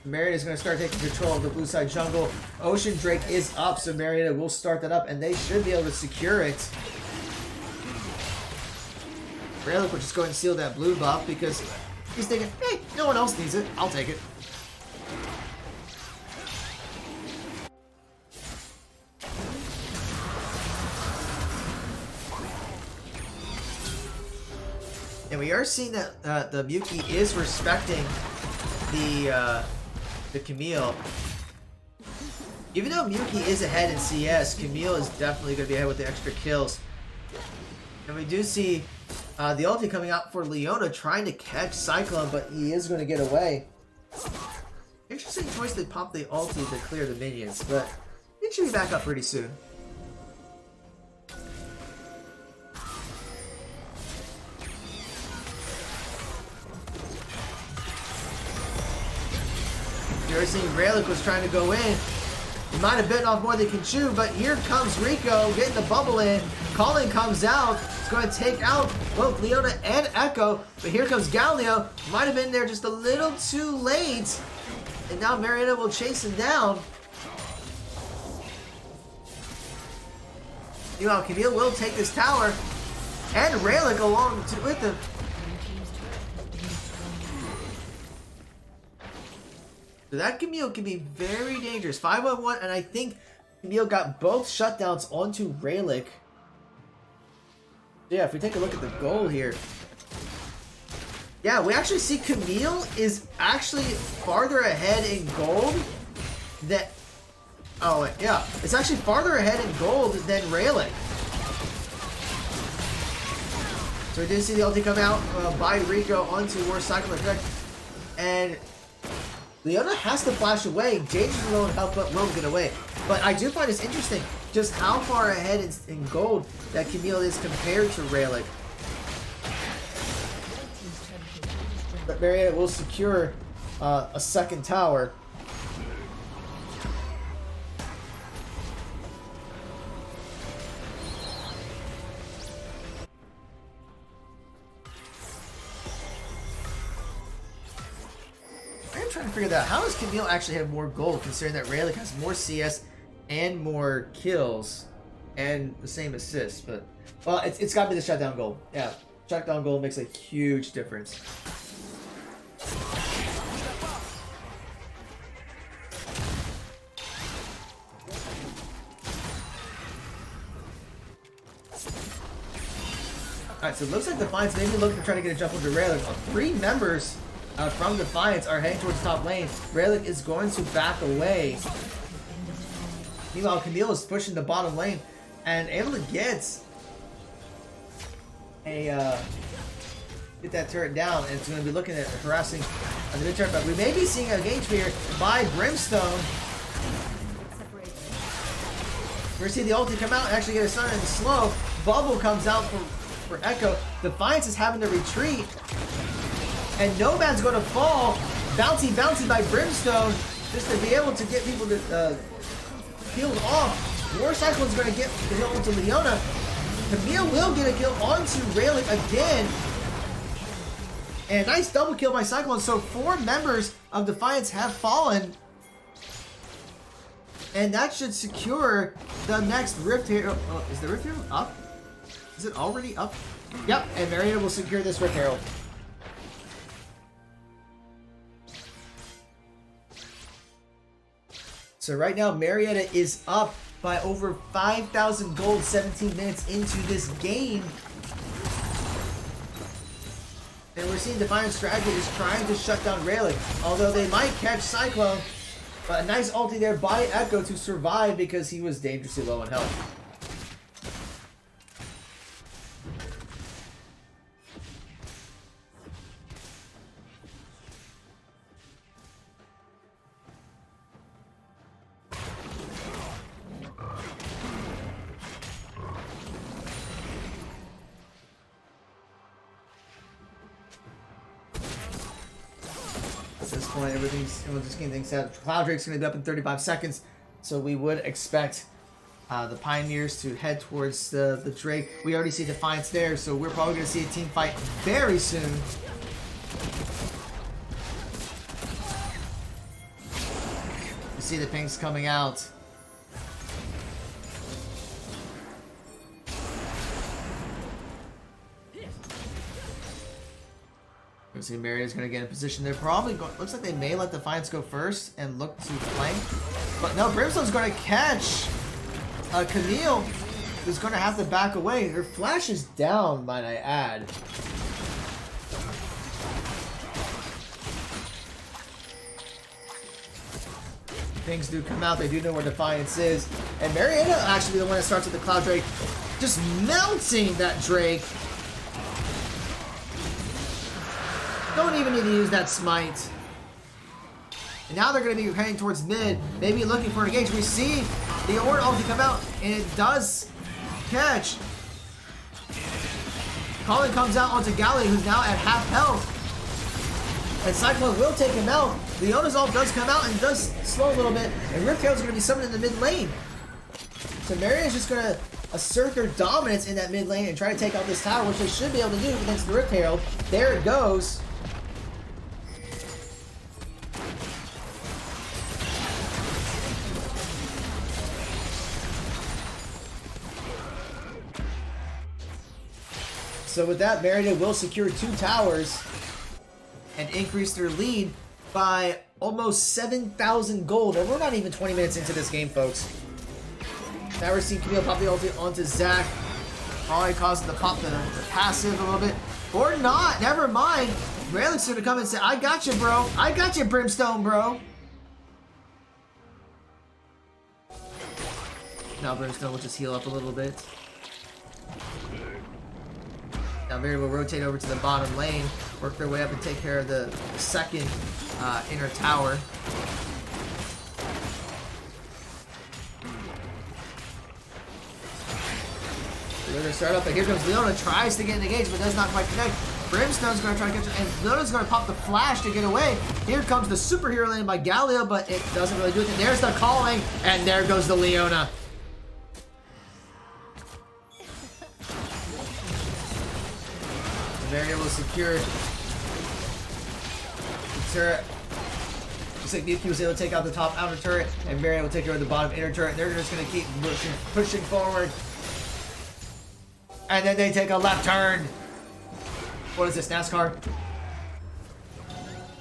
Marietta is going to start taking control of the blue side jungle. Ocean Drake is up, so Marietta will start that up, and they should be able to secure it. Relic will just go ahead and steal that blue buff because he's thinking, hey, no one else needs it. I'll take it. And we are seeing that the Mewtwo is respecting the Camille. Even though Mewtwo is ahead in CS, Camille is definitely going to be ahead with the extra kills. And we do see the ulti coming out for Leona trying to catch Cyclone, but he is going to get away. Interesting choice to pop the ulti to clear the minions, but it should be back up pretty soon. You're seeing Relic was trying to go in. He might have bitten off more than he can chew, but here comes Rico getting the bubble in. Colin comes out. It's going to take out both Leona and Echo. But here comes Galio. Might have been there just a little too late. And now Marietta will chase him down. Meanwhile, Camille will take this tower. And Relic along with him. So that Camille can be very dangerous. 5-on-1, and I think Camille got both shutdowns onto Relic. Yeah, if we take a look at the goal here. Yeah, we actually see Camille is actually farther ahead in gold than... Oh, yeah. It's actually farther ahead in gold than Relic. So we did see the ulti come out by Rico onto War Cycle Effect. And... Leona has to flash away. Dangerous will help, but will get away. But I do find this interesting, just how far ahead in gold that Camille is compared to Relic. But Marietta will secure a second tower. Trying to figure that out. How does Camille actually have more gold considering that Relic has more CS and more kills and the same assists? But well, it's got to be the shutdown goal. Yeah, shutdown goal makes a huge difference. Alright, so it looks like Defiance maybe looking to try to get a jump onto Relic. 3 members from Defiance are heading towards top lane. Relic is going to back away. Meanwhile, Camille is pushing the bottom lane and able to get that turret down, and it's going to be looking at harassing the mid turret. But we may be seeing a engage here by Brimstone. We're seeing the ulti come out and actually get a stun in the slow. Bubble comes out for Echo. Defiance is having to retreat. And Nomad's going to fall. Bounty by Brimstone. Just to be able to get people to healed off. War Cyclone's going to get the heal onto Leona. Camille will get a kill onto Relic again. And a nice double kill by Cyclone. So 4 members of Defiance have fallen. And that should secure the next Rift Herald. Is the Rift Herald up? Is it already up? Yep, and Marietta will secure this Rift Herald. So right now, Marietta is up by over 5,000 gold 17 minutes into this game. And we're seeing Defiance strategy is trying to shut down Relic, although they might catch Cyclone. But a nice ulti there by Echo to survive because he was dangerously low on health. Everyone's just getting things out. Cloud Drake's going to be up in 35 seconds, so we would expect the Pioneers to head towards the Drake. We already see Defiance there, so we're probably going to see a team fight very soon. see the pinks coming out. Let's see, Marietta's gonna get in position. They're probably going. Looks like they may let Defiance go first and look to flank, but no. Brimstone's gonna catch Camille, who's gonna have to back away. Her flash is down, might I add. Things do come out. They do know where Defiance is, and Marietta actually the one that starts with the Cloud Drake, just melting that Drake. Don't even need to use that smite. And now they're going to be heading towards mid, maybe looking for an engage. We see the Orn ulti come out, and it does catch. Colin comes out onto Gallia, who's now at half health. And Cyclone will take him out. Leona's ult does come out and does slow a little bit. And Riptail's going to be summoned in the mid lane. So Marion's just going to assert their dominance in that mid lane and try to take out this tower, which they should be able to do against the Riptail. There it goes. So with that, Marietta will secure 2 towers and increase their lead by almost 7,000 gold. And we're not even 20 minutes into this game, folks. Now we're seeing Camille pop the ulti onto Zac. Probably causing the pop the passive a little bit. Or not, never mind. Rayleig's gonna come and say, I got you, bro. I got you, Brimstone, bro. Now Brimstone will just heal up a little bit. Now Mary will rotate over to the bottom lane, work their way up and take care of the second inner tower. We're going to start up, and here comes Leona, tries to get engaged, but does not quite connect. Brimstone's going to try to catch it, and Leona's going to pop the flash to get away. Here comes the superhero lane by Gallia, but it doesn't really do it. There's the calling, and there goes the Leona. Marietta will secure the turret. Looks like Mewtwo was able to take out the top outer turret, and Marietta will take over the bottom inner turret. They're just going to keep pushing forward. And then they take a left turn. What is this, NASCAR?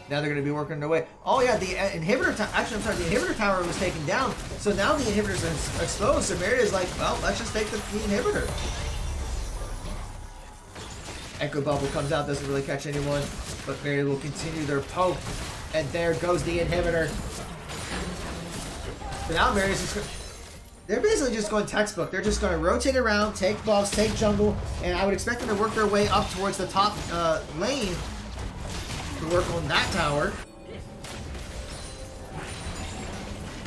Now they're going to be working their way. Oh yeah, the inhibitor actually, I'm sorry, the inhibitor tower was taken down. So now the inhibitors are exposed. So Marieta's like, well, let's just take the inhibitor. Echo Bubble comes out, doesn't really catch anyone, but Marietta will continue their poke, and there goes the inhibitor. So now Marietta's just they're basically just going textbook. They're just going to rotate around, take buffs, take jungle, and I would expect them to work their way up towards the top lane to work on that tower.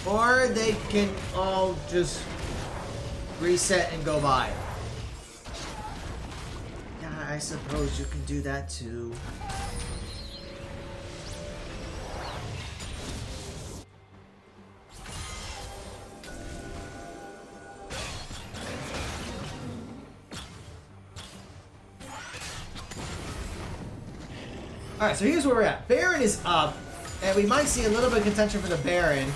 Or they can all just reset and go by. I suppose you can do that too. Alright, so here's where we're at. Baron is up, and we might see a little bit of contention for the Baron.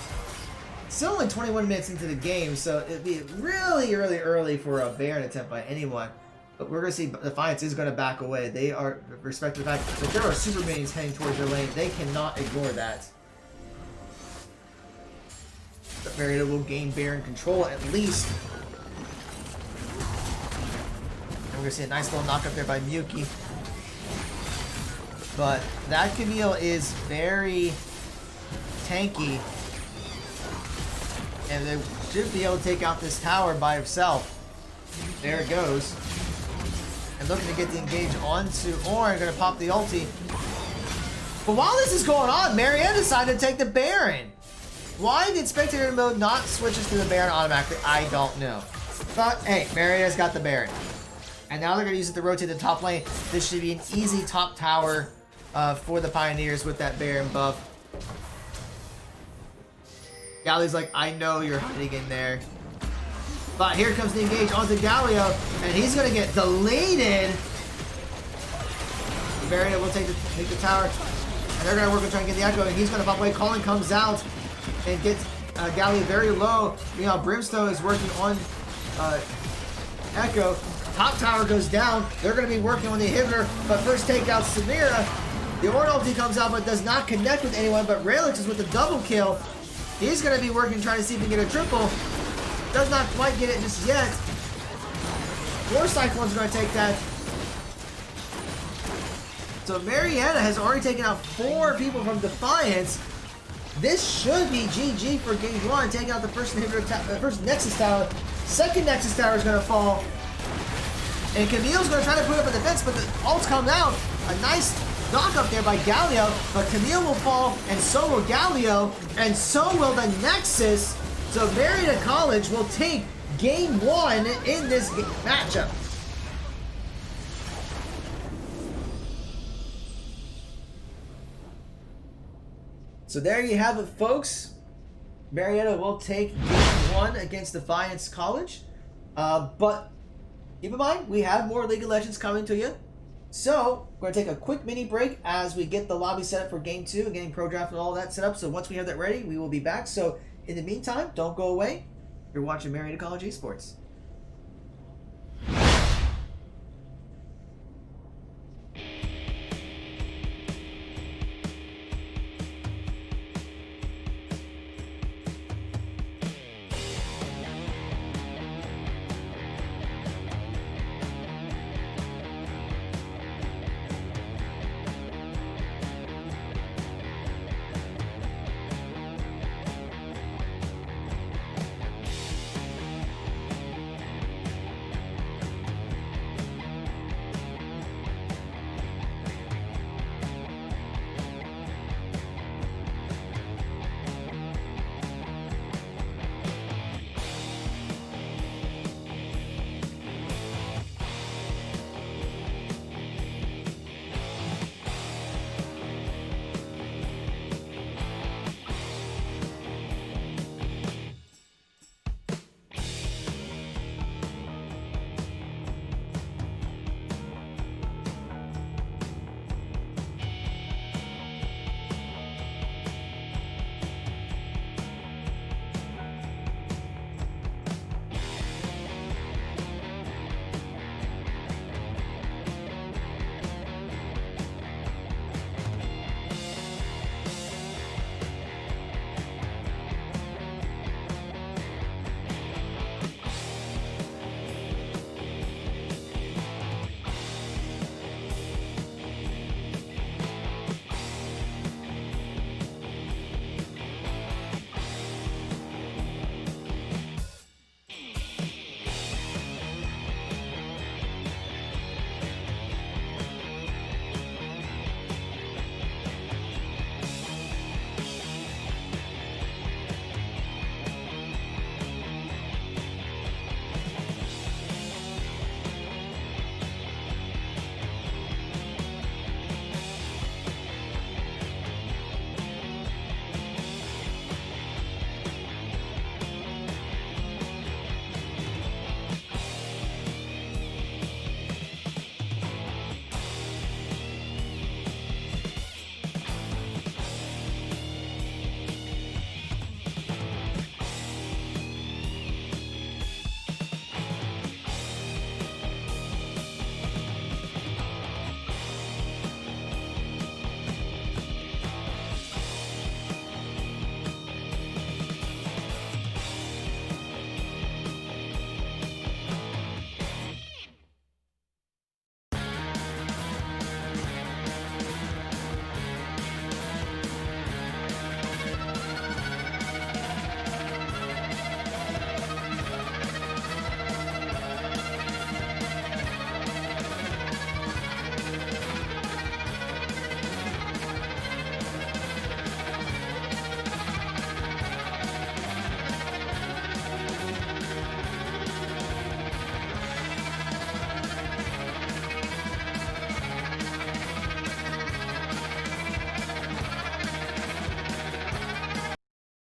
Still only 21 minutes into the game, so it'd be really, really early for a Baron attempt by anyone. But we're going to see Defiance is going to back away. They are, respect the fact that there are super minions heading towards their lane. They cannot ignore that. But Marietta will gain Baron control at least. And we're going to see a nice little knock up there by Miyuki. But that Camille is very tanky. And they should be able to take out this tower by himself. There it goes. And looking to get the engage onto Ornn, gonna pop the ulti. But while this is going on, Marietta decided to take the Baron. Why did Spectator mode not switch us to the Baron automatically? I don't know. But hey, Marietta's got the Baron. And now they're gonna use it to rotate the top lane. This should be an easy top tower for the Pioneers with that Baron buff. Gallia's like, I know you're hiding in there. But here comes the engage onto Gallia, and he's gonna get deleted. Marietta will take the tower, and they're gonna work on trying to get the echo, and he's gonna pop away. Colin comes out and gets Gallia very low. Meanwhile, Brimstone is working on Echo. Top tower goes down. They're going to be working on the inhibitor, but first take out Samira. The Ornn ulti comes out, but does not connect with anyone, but Raelix is with the double kill. He's going to be working, trying to see if he can get a triple. Does not quite get it just yet. 4 Cyclones are going to take that. So Marietta has already taken out 4 people from Defiance. This should be GG for game 1, taking out the first inhibitor, first Nexus tower. Second Nexus tower is going to fall. And Camille's going to try to put up a defense, but the ults come out. A nice knock up there by Galio, but Camille will fall, and so will Galio, and so will the Nexus. So Marietta College will take game 1 in this matchup. So there you have it, folks. Marietta will take game 1 against Defiance College. But keep in mind, we have more League of Legends coming to you. So we're going to take a quick mini break as we get the lobby set up for game 2 and getting pro draft and all that set up. So once we have that ready, we will be back. So in the meantime, don't go away. You're watching Marietta College Esports.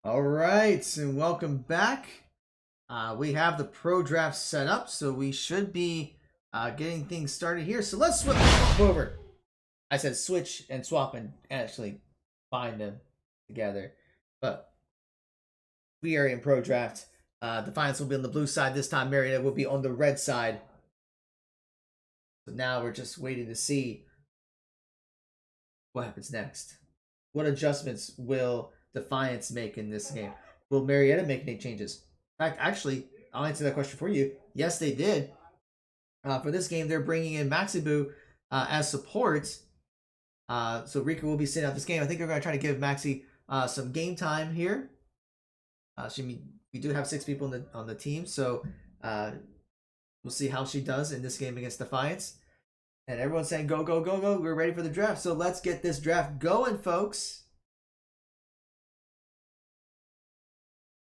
All right, and welcome back. We have the pro draft set up, so we should be getting things started here. So let's swap over. I said switch and swap and actually bind them together. But we are in pro draft. Defiance will be on the blue side this time. Marietta will be on the red side. So now we're just waiting to see what happens next. What adjustments will Defiance make in this game? Will Marietta make any changes? In fact, actually, I'll answer that question for you. Yes, they did. For this game, they're bringing in Maxibu as support. So Rika will be sitting out this game. I think they're going to try to give Maxi some game time here. We do have 6 people on the team, so we'll see how she does in this game against Defiance. And everyone's saying, go, go, go, go. We're ready for the draft. So let's get this draft going, folks.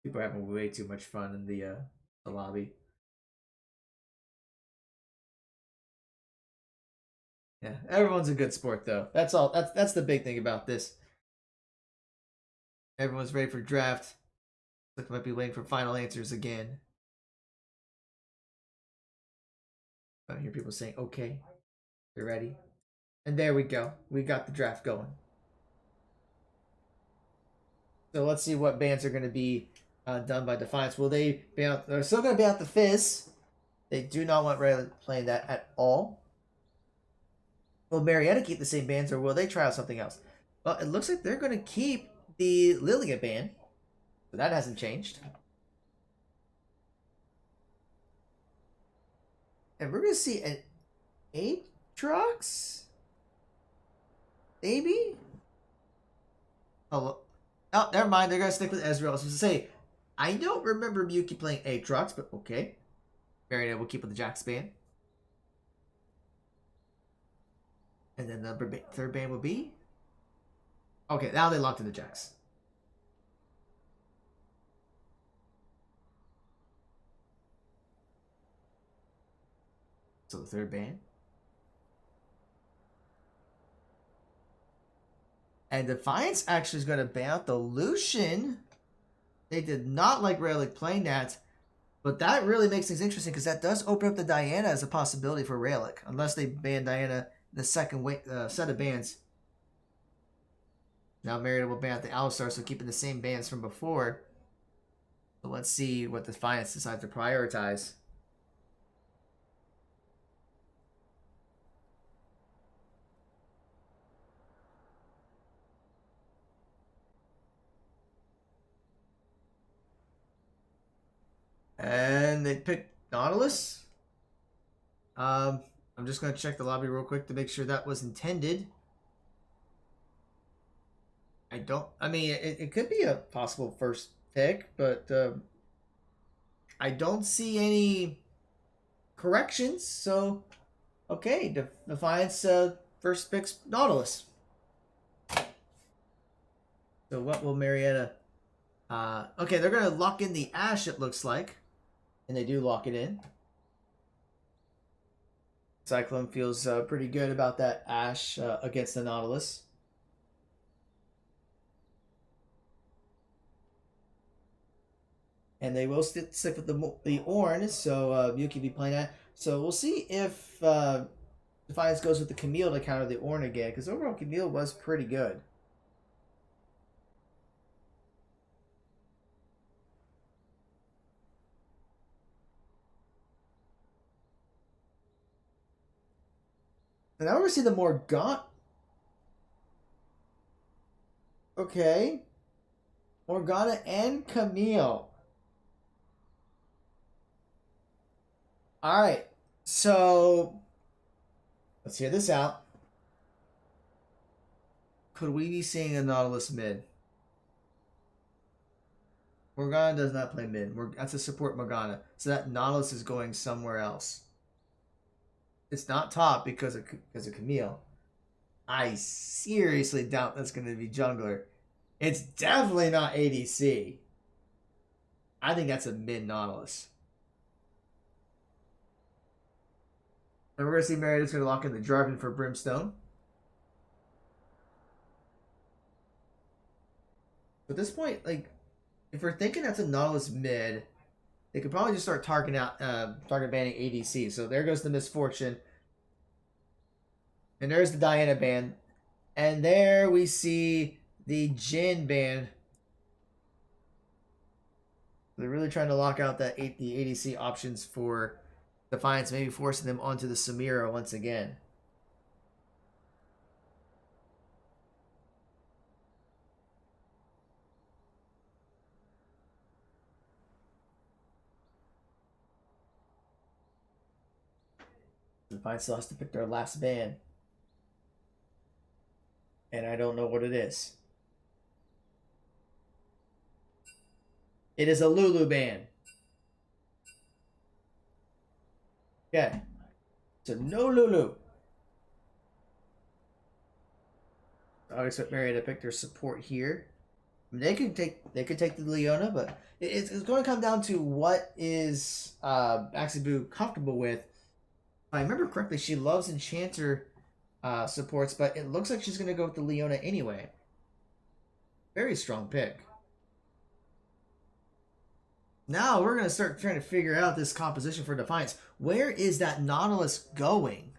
People are having way too much fun in the lobby. Yeah, everyone's a good sport, though. That's all. That's the big thing about this. Everyone's ready for draft. Looks like might be waiting for final answers again. I hear people saying, okay, they're ready. And there we go. We got the draft going. So let's see what bans are going to be done by Defiance. Will they ban out? They're still going to ban out the Fizz. They do not want Ray playing that at all. Will Marietta keep the same bans, or will they try out something else? Well, it looks like they're going to keep the Lilia ban. So that hasn't changed. And we're going to see an Aatrox? Maybe? Oh, never mind. They're going to stick with Ezreal. I was supposed to say, I don't remember Miyuki playing Aatrox, but okay. Marietta will keep with the Jax ban. And then the third ban will be? Okay, now they locked in the Jax. So the third ban. And Defiance actually is going to ban out the Lucian. They did not like Relic playing that. But that really makes things interesting because that does open up the Diana as a possibility for Relic. Unless they ban Diana in the second set of bans. Now Marietta will ban out the Alistar, so keeping the same bans from before. So let's see what Defiance decides to prioritize. And they picked Nautilus. I'm just going to check the lobby real quick to make sure that was intended. I mean, it could be a possible first pick, but I don't see any corrections. So, okay, Defiance first picks Nautilus. So what will Marietta... okay, they're going to lock in the Ashe, it looks like. And they do lock it in. Cyclone feels pretty good about that Ashe against the Nautilus. And they will stick with the Ornn, so Yuki be playing that. So we'll see if Defiance goes with the Camille to counter the Ornn again, because overall Camille was pretty good. And now we're going to see the Morgana. Okay. Morgana and Camille. Alright. So, let's hear this out. Could we be seeing a Nautilus mid? Morgana does not play mid. That's a support Morgana. So that Nautilus is going somewhere else. It's not top because of Camille. I seriously doubt that's going to be jungler. It's definitely not ADC. I think that's a mid Nautilus. And we're going to see Marietta's going to lock in the Jarvan for Brimstone. At this point, like, if we're thinking that's a Nautilus mid, they could probably just start target banning ADC. So there goes the Misfortune. And there's the Diana ban. And there we see the Jhin ban. They're really trying to lock out the ADC options for Defiance, maybe forcing them onto the Samira once again. Defiance still has to pick their last ban. And I don't know what it is. It is a Lulu ban. Okay. So no Lulu. I would expect Marietta to pick their support here. I mean, they could take the Leona, but it's going to come down to what is Axibu comfortable with. If I remember correctly, she loves Enchanter supports, but it looks like she's going to go with the Leona anyway. Very strong pick. Now we're going to start trying to figure out this composition for Defiance. Where is that Nautilus going?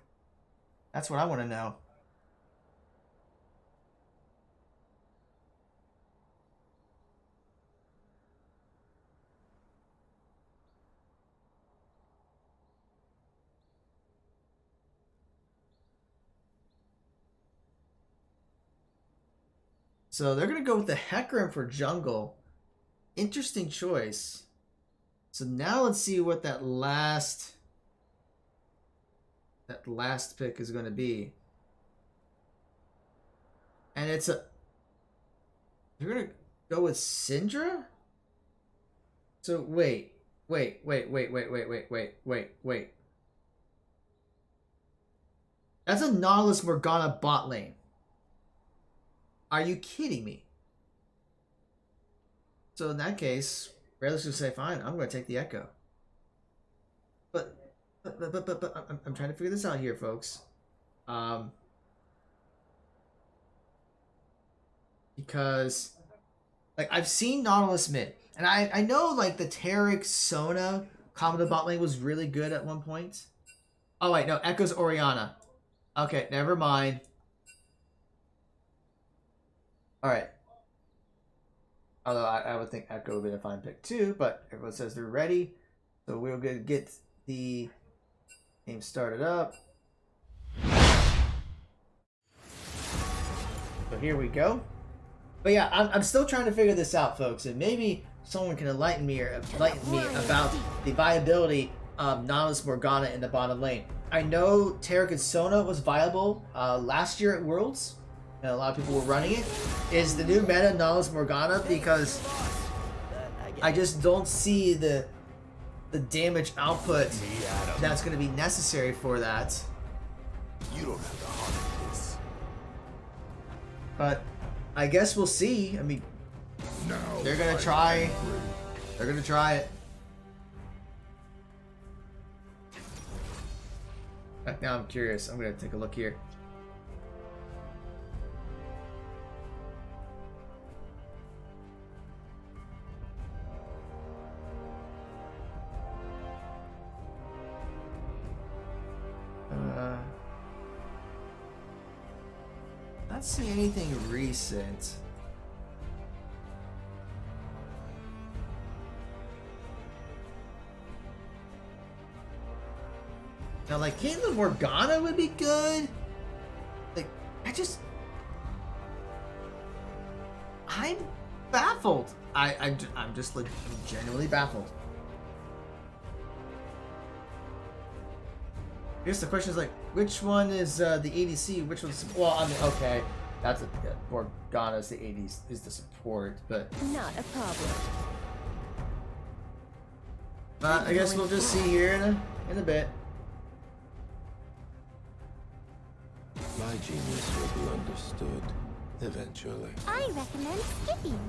That's what I want to know. So they're going to go with the Hecarim for jungle. Interesting choice. So now let's see what that last pick is going to be. And it's a... They're going to go with Syndra? So wait. That's a Nautilus Morgana bot lane. Are you kidding me? So in that case, Rayla's gonna say, fine, I'm gonna take the Echo. But I'm trying to figure this out here, folks. Because like I've seen Nautilus mid, and I know like the Taric Sona combo bot lane was really good at one point. Oh wait, no, Echo's Orianna. Okay, never mind. Alright. Although I would think Echo would be a fine pick too, but everyone says they're ready. So we're going to get the game started up. So here we go. But yeah, I'm still trying to figure this out, folks. And maybe someone can enlighten me about the viability of Nautilus Morgana in the bottom lane. I know Taric and Sona was viable last year at Worlds. And a lot of people were running it. Is the new meta Nautilus Morgana, because I just don't see the damage output that's going to be necessary for that. You don't have the heart of this. But I guess we'll see. I mean, Now they're going to I'm try. angry. They're going to try it. In fact, now I'm curious. I'm going to take a look here. Not see anything recent. Now, like, Caitlyn Morgana would be good. Like, I'm baffled. I'm just like, I'm genuinely baffled. I guess the question is like, which one is the ADC? Which one's... Well, I mean, okay. That's a... Morgana's the ADC, is the support, but... Not a problem. I guess we'll just see here in a bit. My genius will be understood eventually. I recommend skipping.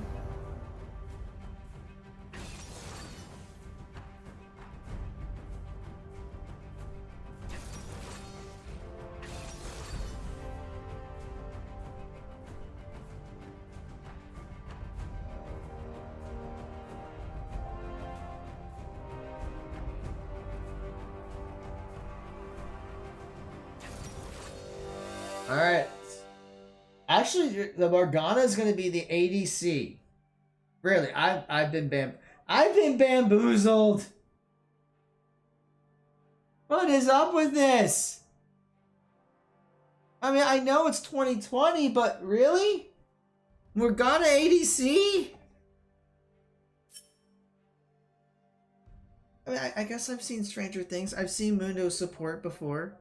Alright. Actually, the Morgana is going to be the ADC. Really, I've been banned. I've been bamboozled. What is up with this? I mean, I know it's 2020, but really? Morgana ADC? I mean, I guess I've seen Stranger Things. I've seen Mundo support before.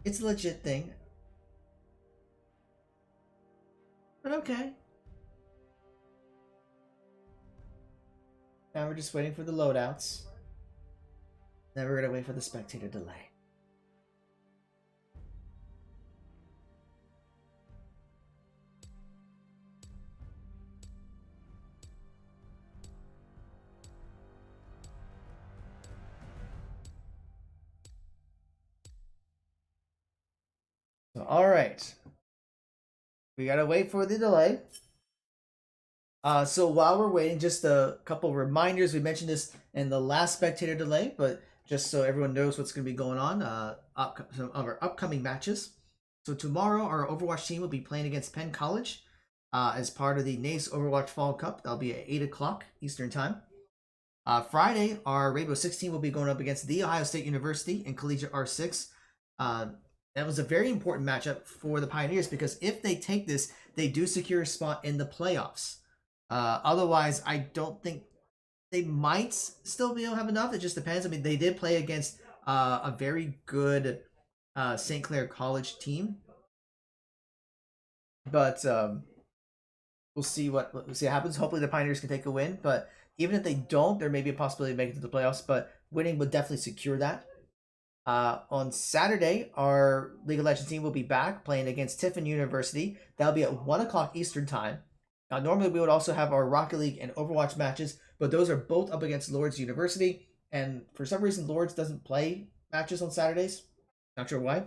It's a legit thing. But okay. Now we're just waiting for the loadouts. Then we're gonna wait for the spectator delay. So, all right. We gotta wait for the delay. So while we're waiting, just a couple reminders. We mentioned this in the last spectator delay, but just so everyone knows what's going to be going on, some of our upcoming matches. So tomorrow, our Overwatch team will be playing against Penn College as part of the NACE Overwatch Fall Cup. That'll be at 8 o'clock Eastern Time. Friday, our Rainbow Six team will be going up against The Ohio State University in Collegiate R6. That was a very important matchup for the Pioneers because if they take this, they do secure a spot in the playoffs. Otherwise, I don't think they might still be able to have enough. It just depends. I mean, they did play against a very good St. Clair College team, but we'll see what happens. Hopefully, the Pioneers can take a win. But even if they don't, there may be a possibility of making it to the playoffs. But winning would definitely secure that. On Saturday, our League of Legends team will be back playing against Tiffin University. That'll be at 1 o'clock Eastern Time. Now, normally we would also have our Rocket League and Overwatch matches, but those are both up against Lords University. And for some reason, Lords doesn't play matches on Saturdays. Not sure why.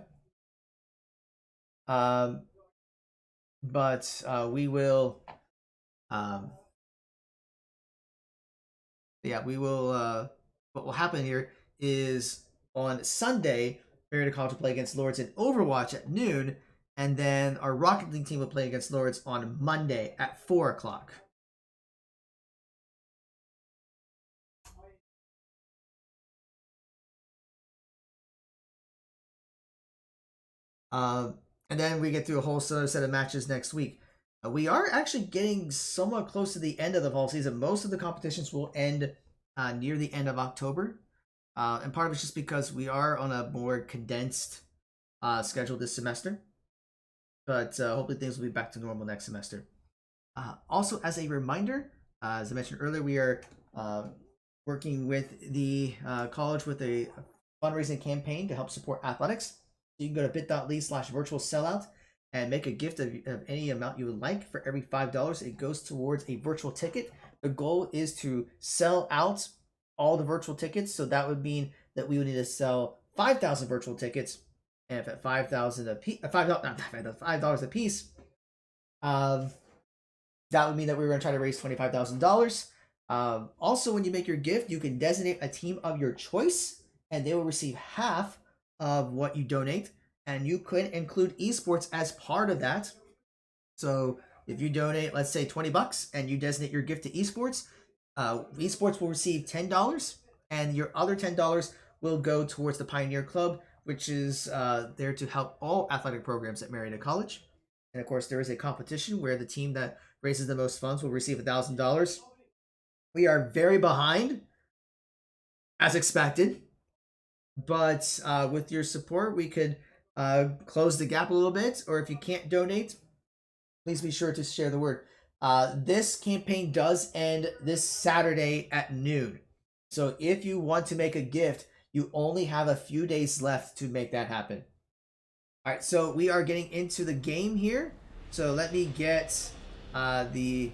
But we will... we will... what will happen here is on Sunday, Marietta College will play against Lords in Overwatch at noon, and then our Rocket League team will play against Lords on Monday at 4 o'clock. And then we get through a whole set of matches next week. We are actually getting somewhat close to the end of the fall season. Most of the competitions will end near the end of October. And part of it's just because we are on a more condensed schedule this semester. But hopefully things will be back to normal next semester. Also, as a reminder, as I mentioned earlier, we are working with the college with a fundraising campaign to help support athletics. You can go to bit.ly/virtual-sellout and make a gift of any amount you would like. For every $5, it goes towards a virtual ticket. The goal is to sell out all the virtual tickets, so that would mean that we would need to sell 5,000 virtual tickets. And if at $5,000 a piece, $5 a piece, that would mean that we were going to try to raise $25,000. Also, when you make your gift, you can designate a team of your choice, and they will receive half of what you donate. And you could include esports as part of that. So if you donate, let's say $20, and you designate your gift to esports, esports will receive $10, and your other $10 will go towards the Pioneer Club, which is there to help all athletic programs at Marietta College. And of course, there is a competition where the team that raises the most funds will receive $1,000. We are very behind, as expected, but with your support, we could close the gap a little bit. Or if you can't donate, please be sure to share the word. This campaign does end this Saturday at noon. So if you want to make a gift, you only have a few days left to make that happen. All right, so we are getting into the game here. So let me get the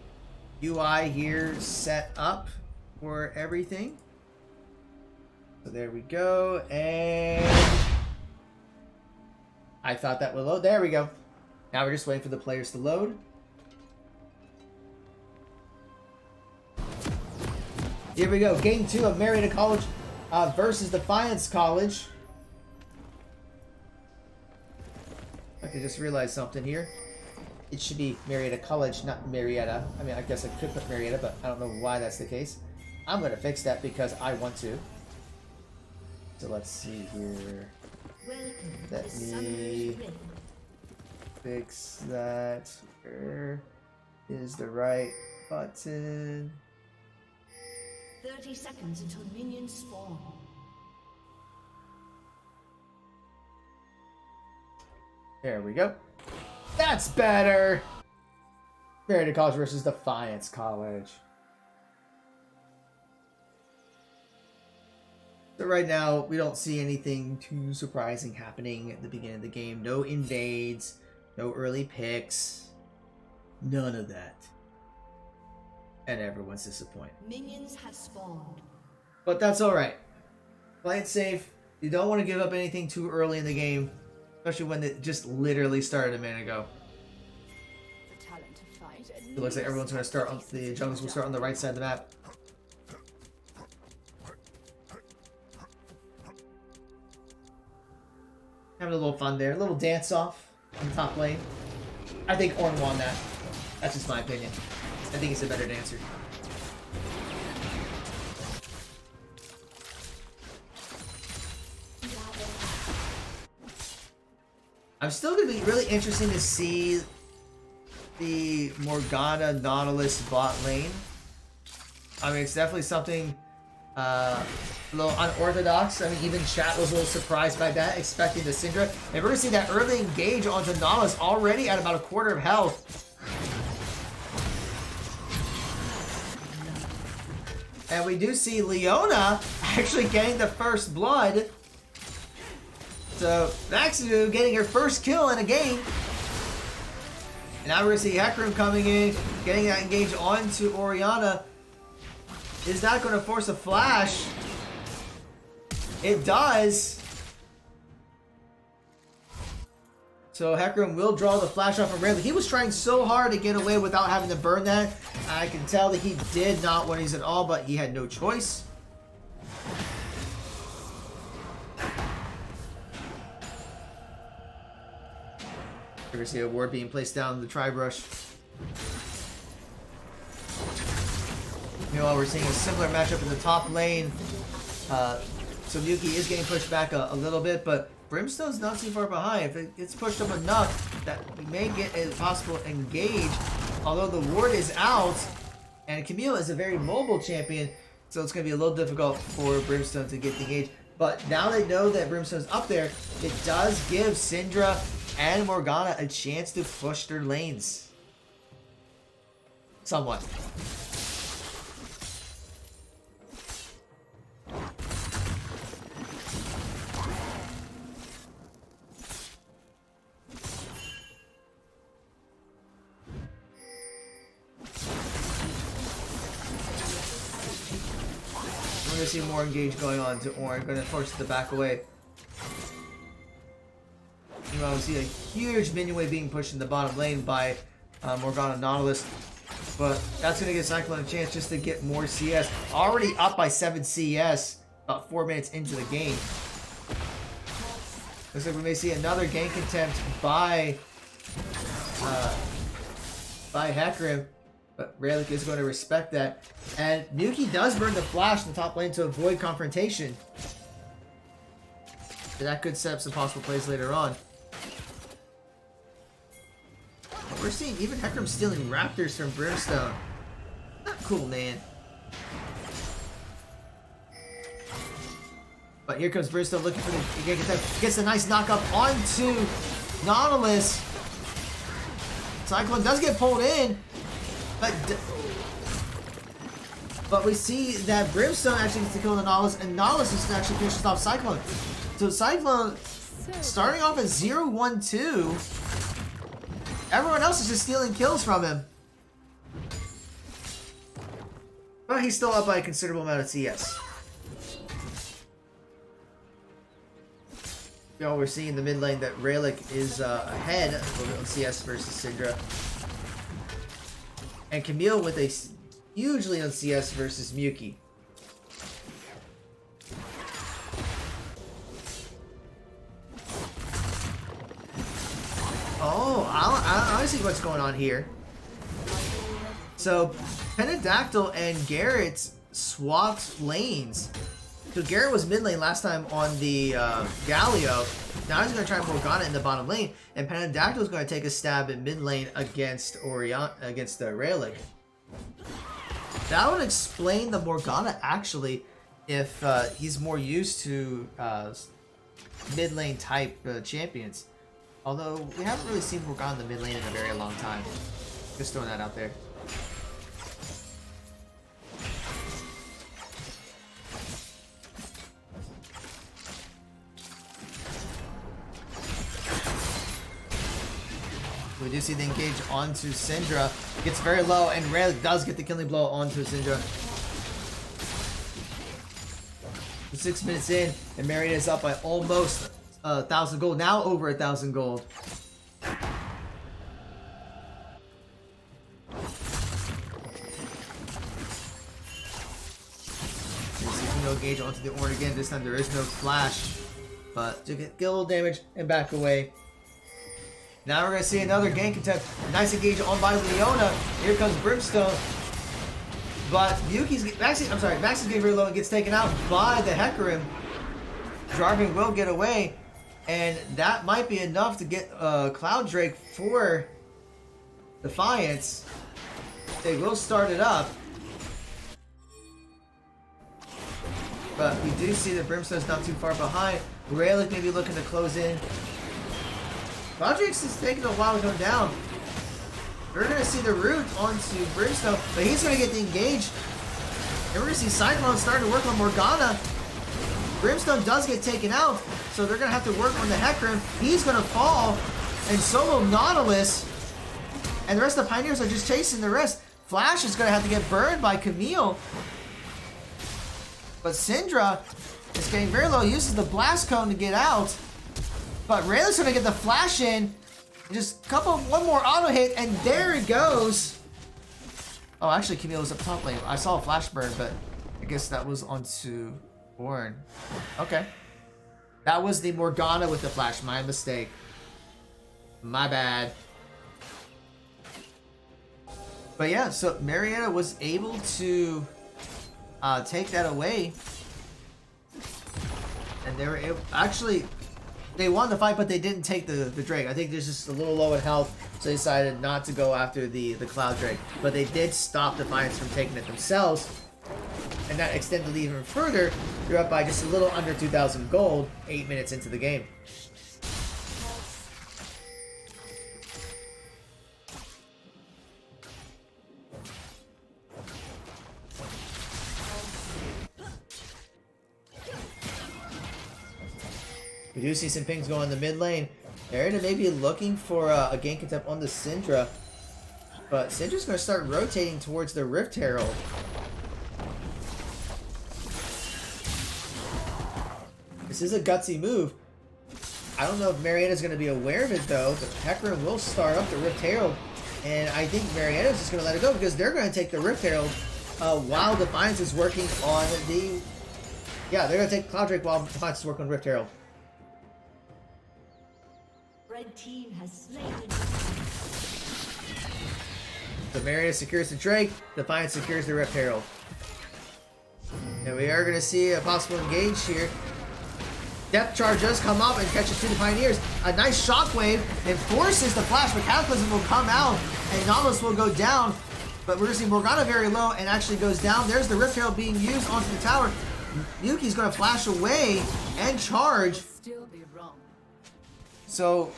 UI here set up for everything. So there we go, and I thought that would load. There we go. Now we're just waiting for the players to load. Here we go. Game 2 of Marietta College versus Defiance College. I just realized something here. It should be Marietta College, not Marietta. I mean, I guess I could put Marietta, but I don't know why that's the case. I'm gonna fix that because I want to. So let's see here. Let me fix that. Where is the right button? 30 seconds until minions spawn. There we go. That's better! Marietta College versus Defiance College. So right now, we don't see anything too surprising happening at the beginning of the game. No invades, no early picks, none of that. And everyone's disappointed. Minions have spawned. But that's alright. Play it safe. You don't want to give up anything too early in the game. Especially when it just literally started a minute ago. The talent to fight. It looks like everyone's going to start on the jungles will start on the right side of the map. Having a little fun there. A little dance off in the top lane. I think Ornn won that. That's just my opinion. I think he's a better dancer. I'm still going to be really interested to see the Morgana Nautilus bot lane. I mean, it's definitely something a little unorthodox. I mean, even chat was a little surprised by that, expecting the Syndra. And we're going to see that early engage onto Nautilus already at about a quarter of health. And we do see Leona actually getting the first blood. So, Maxinu getting her first kill in a game. And now we're going to see Hecarim coming in, getting that engage onto Orianna. Is that going to force a flash? It does. So Hecarim will draw the flash off of Rayleigh. He was trying so hard to get away without having to burn that. I can tell that he did not want these at all, but he had no choice. We're going to see a ward being placed down the tri-brush. Meanwhile, we're seeing a similar matchup in the top lane. So Yuki is getting pushed back a little bit, but Brimstone's not too far behind. If it gets pushed up enough, that we may get a possible engage. Although the ward is out, and Camille is a very mobile champion, so it's going to be a little difficult for Brimstone to get the engage. But now they know that Brimstone's up there, it does give Syndra and Morgana a chance to push their lanes. Somewhat. We're going to see more engage going on to Ornn. Going to force it to back away. Meanwhile, we see a huge minion wave being pushed in the bottom lane by Morgana Nautilus. But that's going to give Cyclone a chance just to get more CS. Already up by 7 CS about 4 minutes into the game. Looks like we may see another gank attempt by Hecarim. But Rayleigh is going to respect that. And Nuki does burn the flash in the top lane to avoid confrontation. So that could set up some possible plays later on. But we're seeing even Hecarim stealing Raptors from Brimstone. Not cool, man. But here comes Brimstone looking for the gank attempt. Gets a nice knock up onto Nautilus. Cyclone does get pulled in. But we see that Brimstone actually gets to kill the Nautilus, and Nautilus is actually finishes off Cyclone. So Cyclone starting off at 0-1-2. Everyone else is just stealing kills from him. But he's still up by a considerable amount of CS. We're seeing in the mid lane that Rayleigh is ahead of CS versus Syndra. And Camille with a huge lead on CS versus Muki. Oh, I see what's going on here. So, Penadactyl and Garrett swapped lanes. So Garrett was mid lane last time on the Galio. Now he's going to try Morgana in the bottom lane, and Pandactyl is going to take a stab at mid lane against Rayleigh. That would explain the Morgana actually, if he's more used to mid lane type champions. Although we haven't really seen Morgana in the mid lane in a very long time. Just throwing that out there. We do see the engage onto Syndra. Gets very low, and Rayleigh does get the killing blow onto Syndra. 6 minutes in, and Marietta is up by almost 1,000 gold. Now over 1,000 gold. No engage onto the Ornn again. This time there is no flash, but to get a little damage and back away. Now we're going to see another gank attempt. Nice engage on by Leona. Here comes Brimstone. But Max is getting very low and gets taken out by the Hecarim. Jarvan will get away. And that might be enough to get Cloud Drake for Defiance. They will start it up. But we do see that Brimstone's not too far behind. Rayleigh may be looking to close in. Rodriguez is taking a while to go down. We're going to see the root onto Brimstone, but he's going to get the engage. And we're going to see Cyclone starting to work on Morgana. Brimstone does get taken out, so they're going to have to work on the Hecarim. He's going to fall, and solo Nautilus. And the rest of the Pioneers are just chasing the rest. Flash is going to have to get burned by Camille. But Syndra is getting very low, uses the Blast Cone to get out. But Rayleigh's gonna get the flash in. Just one more auto hit, and there it goes. Oh, actually, Camille was up top lane. I saw a flash burn, but I guess that was onto Ornn. Okay. That was the Morgana with the flash. My mistake. My bad. But yeah, so Marietta was able to take that away. And they were able... Actually... They won the fight, but they didn't take the Drake. I think they're just a little low in health, so they decided not to go after the Cloud Drake. But they did stop Defiance from taking it themselves, and that extended it even further. They're up by just a little under 2,000 gold, 8 minutes into the game. We do see some pings going in the mid lane. Marietta may be looking for a gank attempt on the Syndra. But Syndra's going to start rotating towards the Rift Herald. This is a gutsy move. I don't know if Marietta's going to be aware of it though. The Hecarim will start up the Rift Herald. And I think Marietta's just going to let it go because they're going to take the Rift Herald while Defiance is working on the... Yeah, they're going to take Cloud Drake while Defiance is working on Rift Herald. Red team has slain. So Marietta secures the Drake, Defiance secures the Rift Herald. And we are going to see a possible engage here. Depth Charge does come up and catches two of the Pioneers. A nice shockwave and forces the flash, but Cataclysm will come out and Nautilus will go down. But we're going to see Morgana very low and actually goes down. There's the Rift Herald being used onto the tower. Yuki's going to flash away and charge. So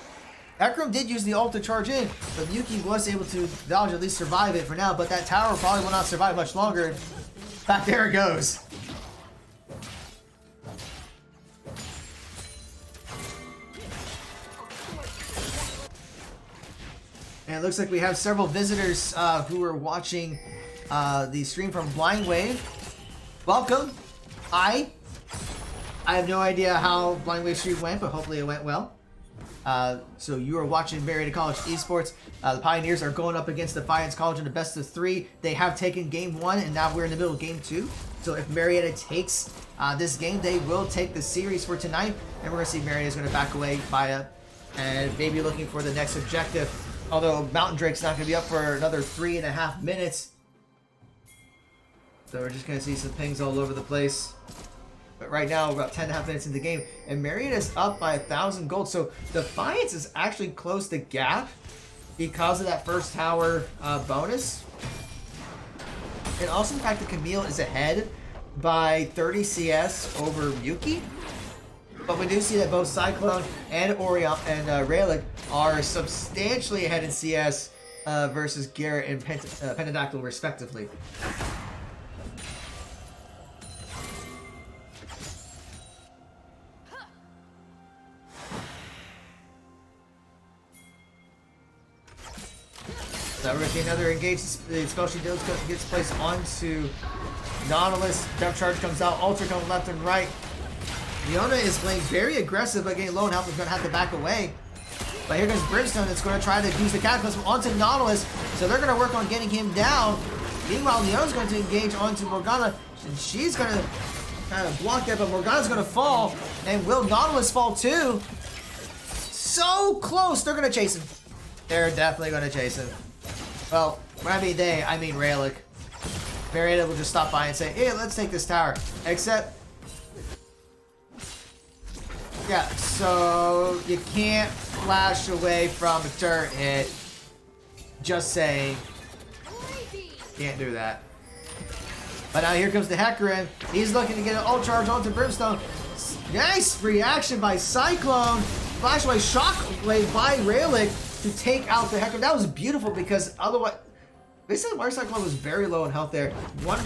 Hecarim did use the ult to charge in, but Yuki was able to dodge, at least survive it for now, but that tower probably will not survive much longer. Back there it goes. And it looks like we have several visitors who are watching the stream from Blind Wave. Welcome. Hi. I have no idea how Blind Wave stream went, but hopefully it went well. So you are watching Marietta College Esports. The Pioneers are going up against Defiance College in a best of 3. They have taken game 1, and now we're in the middle of game 2. So if Marietta takes this game, they will take the series for tonight. And we're going to see Marietta's going to back away by and maybe looking for the next objective. Although Mountain Drake's not going to be up for another 3.5 minutes. So we're just going to see some pings all over the place. But right now, we're about 10.5 minutes into the game, and Marietta's up by 1,000 gold. So Defiance is actually closed the gap because of that first tower bonus. And also the fact that Camille is ahead by 30 CS over Yuki. But we do see that both Cyclone and Orion and Rayleigh are substantially ahead in CS versus Garrett and Pentadactyl respectively. So we're going to see another engage. The spell she deals gets placed onto Nautilus. Depth charge comes out. Ultra comes left and right. Leona is playing very aggressive, but getting low on health is going to have to back away. But here comes Brimstone that's going to try to use the Cataclysm onto Nautilus. So they're going to work on getting him down. Meanwhile, Leona's going to engage onto Morgana. And she's going to kind of block that, but Morgana's going to fall. And will Nautilus fall too? So close. They're going to chase him. They're definitely going to chase him. Well, when I mean they, I mean Rayleigh. Marietta will just stop by and say, hey, let's take this tower. Except, yeah, so you can't flash away from a turret hit. Just saying. Can't do that. But now here comes the Hecarim. He's looking to get an ult charge onto Brimstone. Nice reaction by Cyclone. Flash away, shockwave by Rayleigh to take out the Hecarim. That was beautiful because otherwise, they said Water Cyclone was very low in health there. One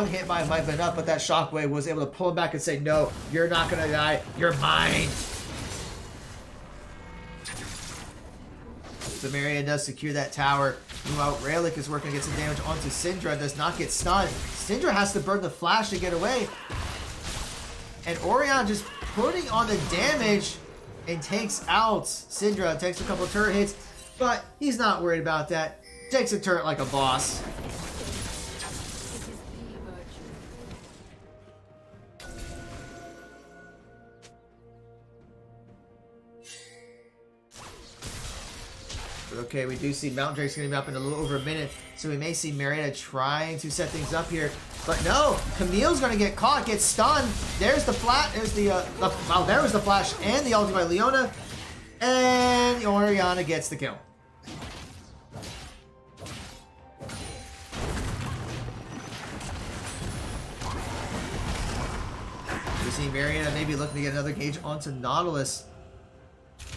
hit by him might have been enough, but that shockwave was able to pull him back and say, no, you're not gonna die, you're mine. So Marietta does secure that tower. Meanwhile, Rayleigh is working to get some damage onto Syndra, does not get stunned. Syndra has to burn the flash to get away. And Orion just putting on the damage and takes out Syndra. Takes a couple of turret hits, but he's not worried about that. Takes a turret like a boss. Okay, we do see Mountain Drake's going to be up in a little over a minute, so we may see Marietta trying to set things up here. But no, Camille's going to get caught, get stunned. There's the flash, there's wow, there was the flash and the ulti by Leona. And Oriana gets the kill. We see Marietta maybe looking to get another gauge onto Nautilus.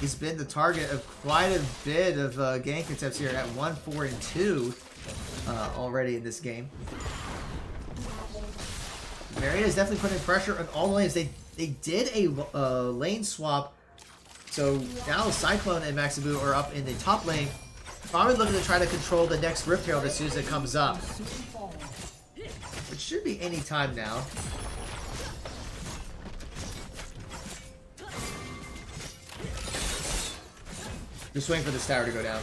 He's been the target of quite a bit of gank attempts here at 1, 4, and 2 already in this game. Marietta is definitely putting pressure on all the lanes. They did a lane swap, so now Cyclone and Maxibu are up in the top lane. Probably looking to try to control the next Rift Herald as soon as it comes up, which should be any time now. Just waiting for this tower to go down.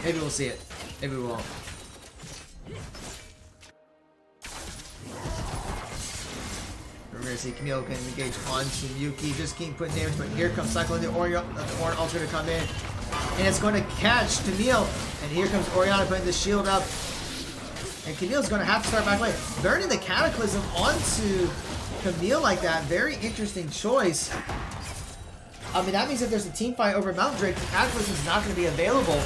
Maybe we'll see it. Maybe we won't. We're going to see Camille can engage onto Yuki. Just keep putting damage, but here comes Cyclone, the Orion Ultra to come in. And it's going to catch Camille. And here comes Oriana putting the shield up. And Camille's going to have to start back away. Burning the Cataclysm onto Camille like that. Very interesting choice. I mean, that means if there's a team fight over Mountain Drake, the Cataclysm is not going to be available.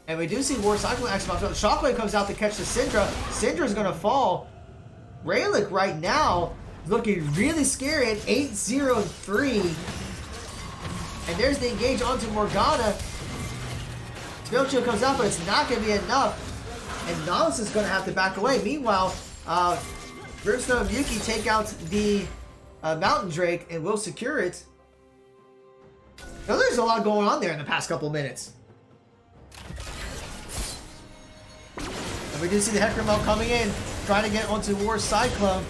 And we do see War Cyclone X-Box. Shockwave comes out to catch the Syndra. Syndra's going to fall. Rayleigh right now looking really scary at 8-0-3. And there's the engage onto Morgana. Spell Shield comes out, but it's not going to be enough. And Nautilus is going to have to back away. Meanwhile, Brimstone and Yuki take out the Mountain Drake and will secure it. Now, there's a lot going on there in the past couple minutes. And we do see the Hecarim coming in, trying to get onto War Cyclone.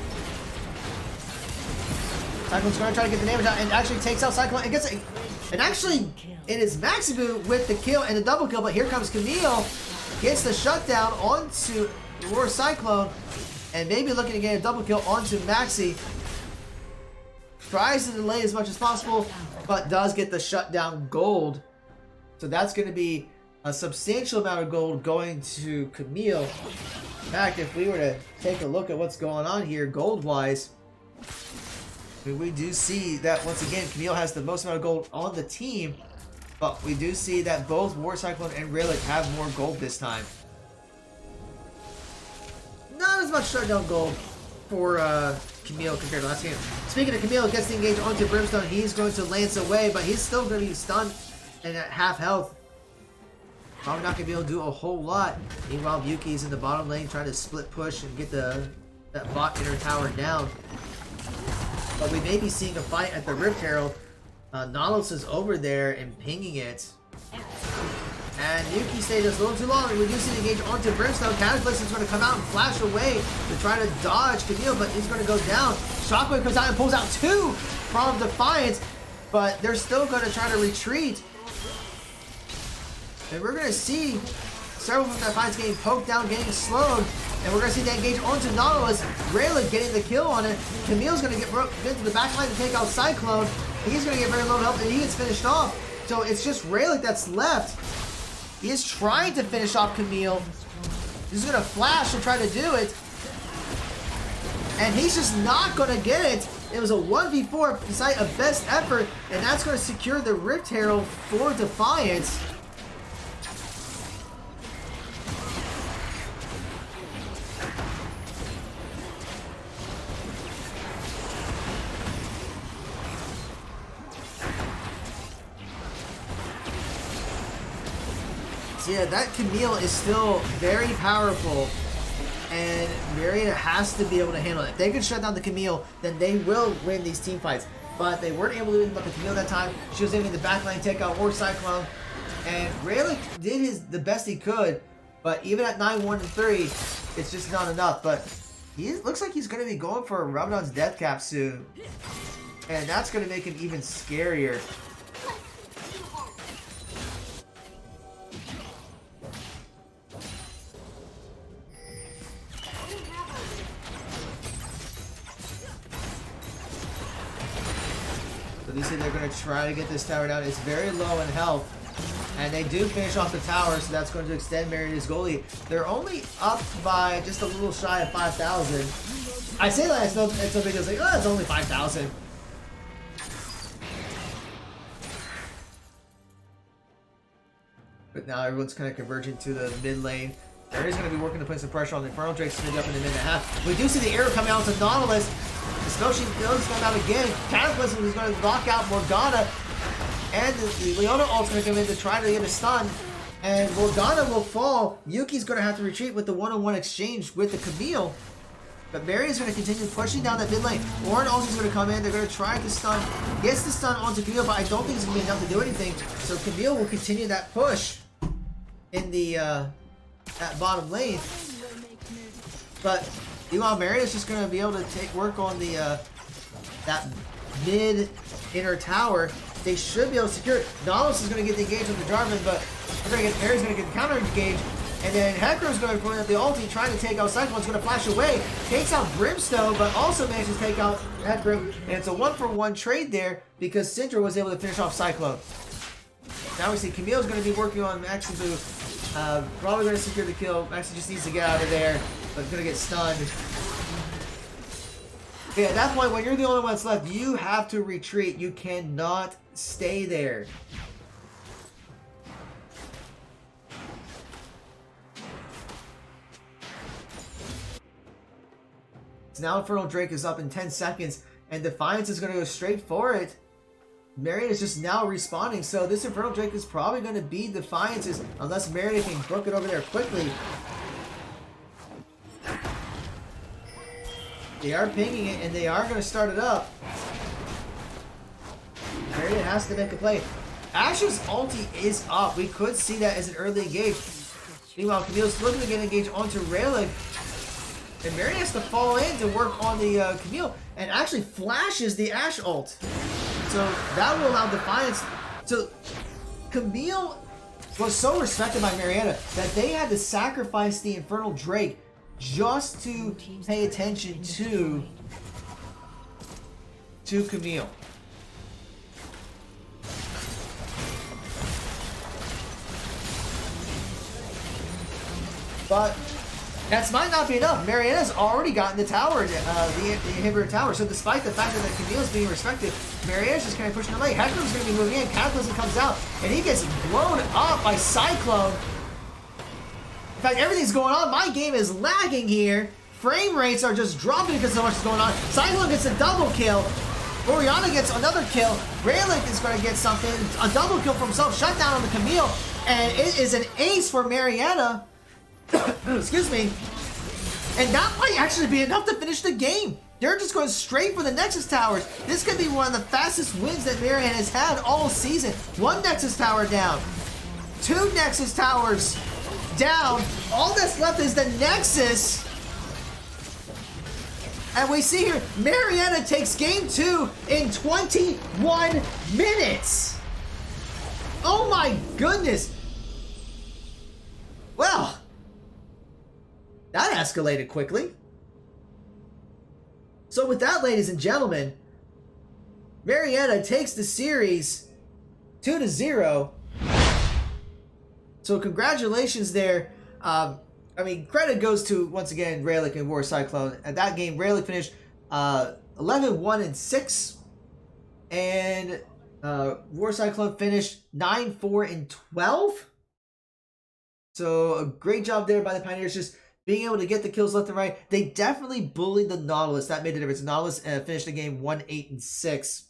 Cyclone's going to try to get the damage out and actually takes out Cyclone and gets it. And actually, it is Maxibu with the kill and the double kill, but here comes Camille. Gets the shutdown onto War Cyclone and maybe looking to get a double kill onto Maxi. Tries to delay as much as possible, but does get the shutdown gold. So that's going to be a substantial amount of gold going to Camille. In fact, if we were to take a look at what's going on here gold-wise, we do see that once again Camille has the most amount of gold on the team, but we do see that both War Cyclone and Relic have more gold this time. Not as much shutdown gold for Camille compared to last game. Speaking of Camille, gets to engage onto Brimstone. He's going to lance away, but he's still going to be stunned and at half health. Probably not going to be able to do a whole lot. Meanwhile, Yuki's in the bottom lane trying to split push and get that bot inner tower down. But we may be seeing a fight at the Rift Herald. Nautilus is over there and pinging it. And Yuki stayed just a little too long, reducing the engage onto Brimstone. Cataclysm is going to come out and flash away to try to dodge Camille, but he's going to go down. Shockwave comes out and pulls out 2 from Defiance, but they're still going to try to retreat. And we're going to see several from Defiance getting poked down, getting slowed. And we're going to see that engage onto Nautilus. Rayleigh getting the kill on it. Camille's going to get to the back line to take out Cyclone. He's going to get very low health, and he gets finished off. So it's just Rayleigh that's left. He is trying to finish off Camille. He's going to flash and try to do it. And he's just not going to get it. It was a 1v4 despite a best effort. And that's going to secure the Rift Herald for Defiance. So yeah, that Camille is still very powerful, and Marietta has to be able to handle it. If they can shut down the Camille, then they will win these team fights. But they weren't able to win the Camille that time. She was able to the backline take out War Cyclone, and Rayleigh did the best he could. But even at 9-1-3, it's just not enough. But he looks like he's going to be going for Rabadon's death cap soon, and that's going to make him even scarier. So you see they're going to try to get this tower down. It's very low in health. And they do finish off the tower, so that's going to extend Marietta's goal lead. They're only up by just a little shy of 5,000. I say that it's no big deal. Like, oh, it's only 5,000. But now everyone's kind of converging to the mid lane. There is going to be working to put some pressure on the Infernal Drake's going to be up in the mid and a half. We do see the arrow coming out to Nautilus. The Snoshi is going out again. Cataclysm is going to knock out Morgana. And the Leona ult's going to come in to try to get a stun. And Morgana will fall. Yuki's going to have to retreat with the one-on-one exchange with the Camille. But Barry's going to continue pushing down that mid lane. Warren also is going to come in. They're going to try to stun. Gets the stun onto Camille, but I don't think it's going to be enough to do anything. So Camille will continue that push in the that bottom lane. But meanwhile, Marietta's just going to be able to work on the that mid inner tower. They should be able to secure it. Nautilus is going to get the engage on the Jarvan, but Perry's going to get the counter engage. And then Hecarim's going to bring up the ulti, trying to take out Cyclone's going to flash away. Takes out Brimstone, but also manages to take out Hecarim. And it's a 1-for-1 trade there because Syndra was able to finish off Cyclone. Now we see Camille's going to be working on Maxibu. Probably going to secure the kill. Maxi just needs to get out of there, but going to get stunned. Yeah, at that point, when you're the only one that's left, you have to retreat. You cannot stay there. So now Infernal Drake is up in 10 seconds, and Defiance is going to go straight for it. Marietta is just now respawning, so this Infernal Drake is probably going to be Defiance's, unless Marietta can book it over there quickly. They are pinging it, and they are going to start it up. Marietta has to make a play. Ashe's ulti is up. We could see that as an early engage. Meanwhile, Camille's looking to get engaged onto Rayleigh. And Marietta has to fall in to work on the Camille, and actually flashes the Ashe ult. So that will allow Defiance. So Camille was so respected by Marietta that they had to sacrifice the Infernal Drake just to pay attention to Camille. But that might not be enough. Marietta's already gotten the tower, the inhibitor tower. So despite the fact that Camille's being respected, Marietta's just kind of pushing the lane. Hecarim's going to be moving in. Cataclysm comes out, and he gets blown up by Cyclone. In fact, everything's going on. My game is lagging here. Frame rates are just dropping because so much is going on. Cyclone gets a double kill. Oriana gets another kill. Raylick is going to get something. A double kill for himself. Shut down on the Camille. And it is an ace for Marietta. Excuse me. And that might actually be enough to finish the game. They're just going straight for the Nexus Towers. This could be one of the fastest wins that Marietta has had all season. 1 Nexus Tower down. 2 Nexus Towers down. All that's left is the Nexus. And we see here, Marietta takes game 2 in 21 minutes. Oh my goodness. Well, that escalated quickly. So with that, ladies and gentlemen, Marietta takes the series 2-0. So congratulations there. I mean, credit goes to, once again, Raylick and War Cyclone. At that game, Raylick finished 11-1-6. And War Cyclone finished 9-4-12. So a great job there by the Pioneers, just being able to get the kills left and right. They definitely bullied the Nautilus. That made the difference. Nautilus finished the game 1-8-6.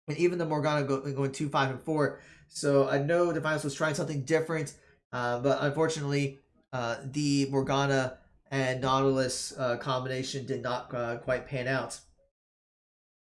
And even the Morgana going 2-5-4. So I know Defiance was trying something different. But unfortunately, the Morgana and Nautilus combination did not quite pan out.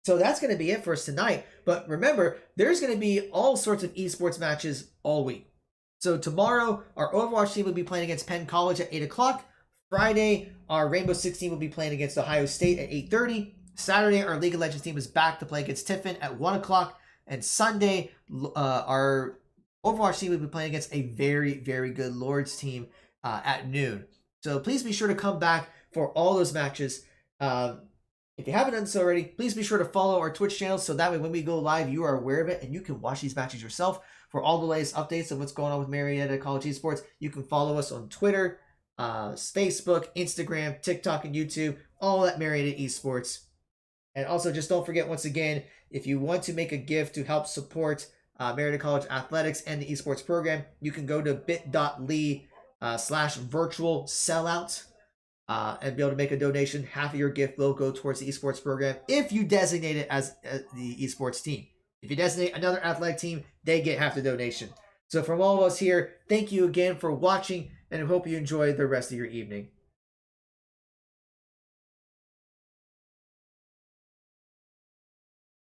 So that's going to be it for us tonight. But remember, there's going to be all sorts of esports matches all week. So tomorrow, our Overwatch team will be playing against Penn College at 8 o'clock. Friday, our Rainbow Six team will be playing against Ohio State at 8:30. Saturday, our League of Legends team is back to play against Tiffin at 1 o'clock. And Sunday, our Overwatch team will be playing against a very, very good Lords team at noon. So please be sure to come back for all those matches. If you haven't done so already, please be sure to follow our Twitch channel so that way when we go live, you are aware of it and you can watch these matches yourself. For all the latest updates of what's going on with Marietta College Esports, you can follow us on Twitter, Facebook, Instagram, TikTok, and YouTube, all at Marietta Esports. And also, just don't forget, once again, if you want to make a gift to help support Marietta College Athletics and the esports program, you can go to bit.ly/virtual sellout and be able to make a donation. Half of your gift will go towards the esports program if you designate it as the esports team. If you designate another athletic team, they get half the donation. So from all of us here, thank you again for watching, and I hope you enjoy the rest of your evening.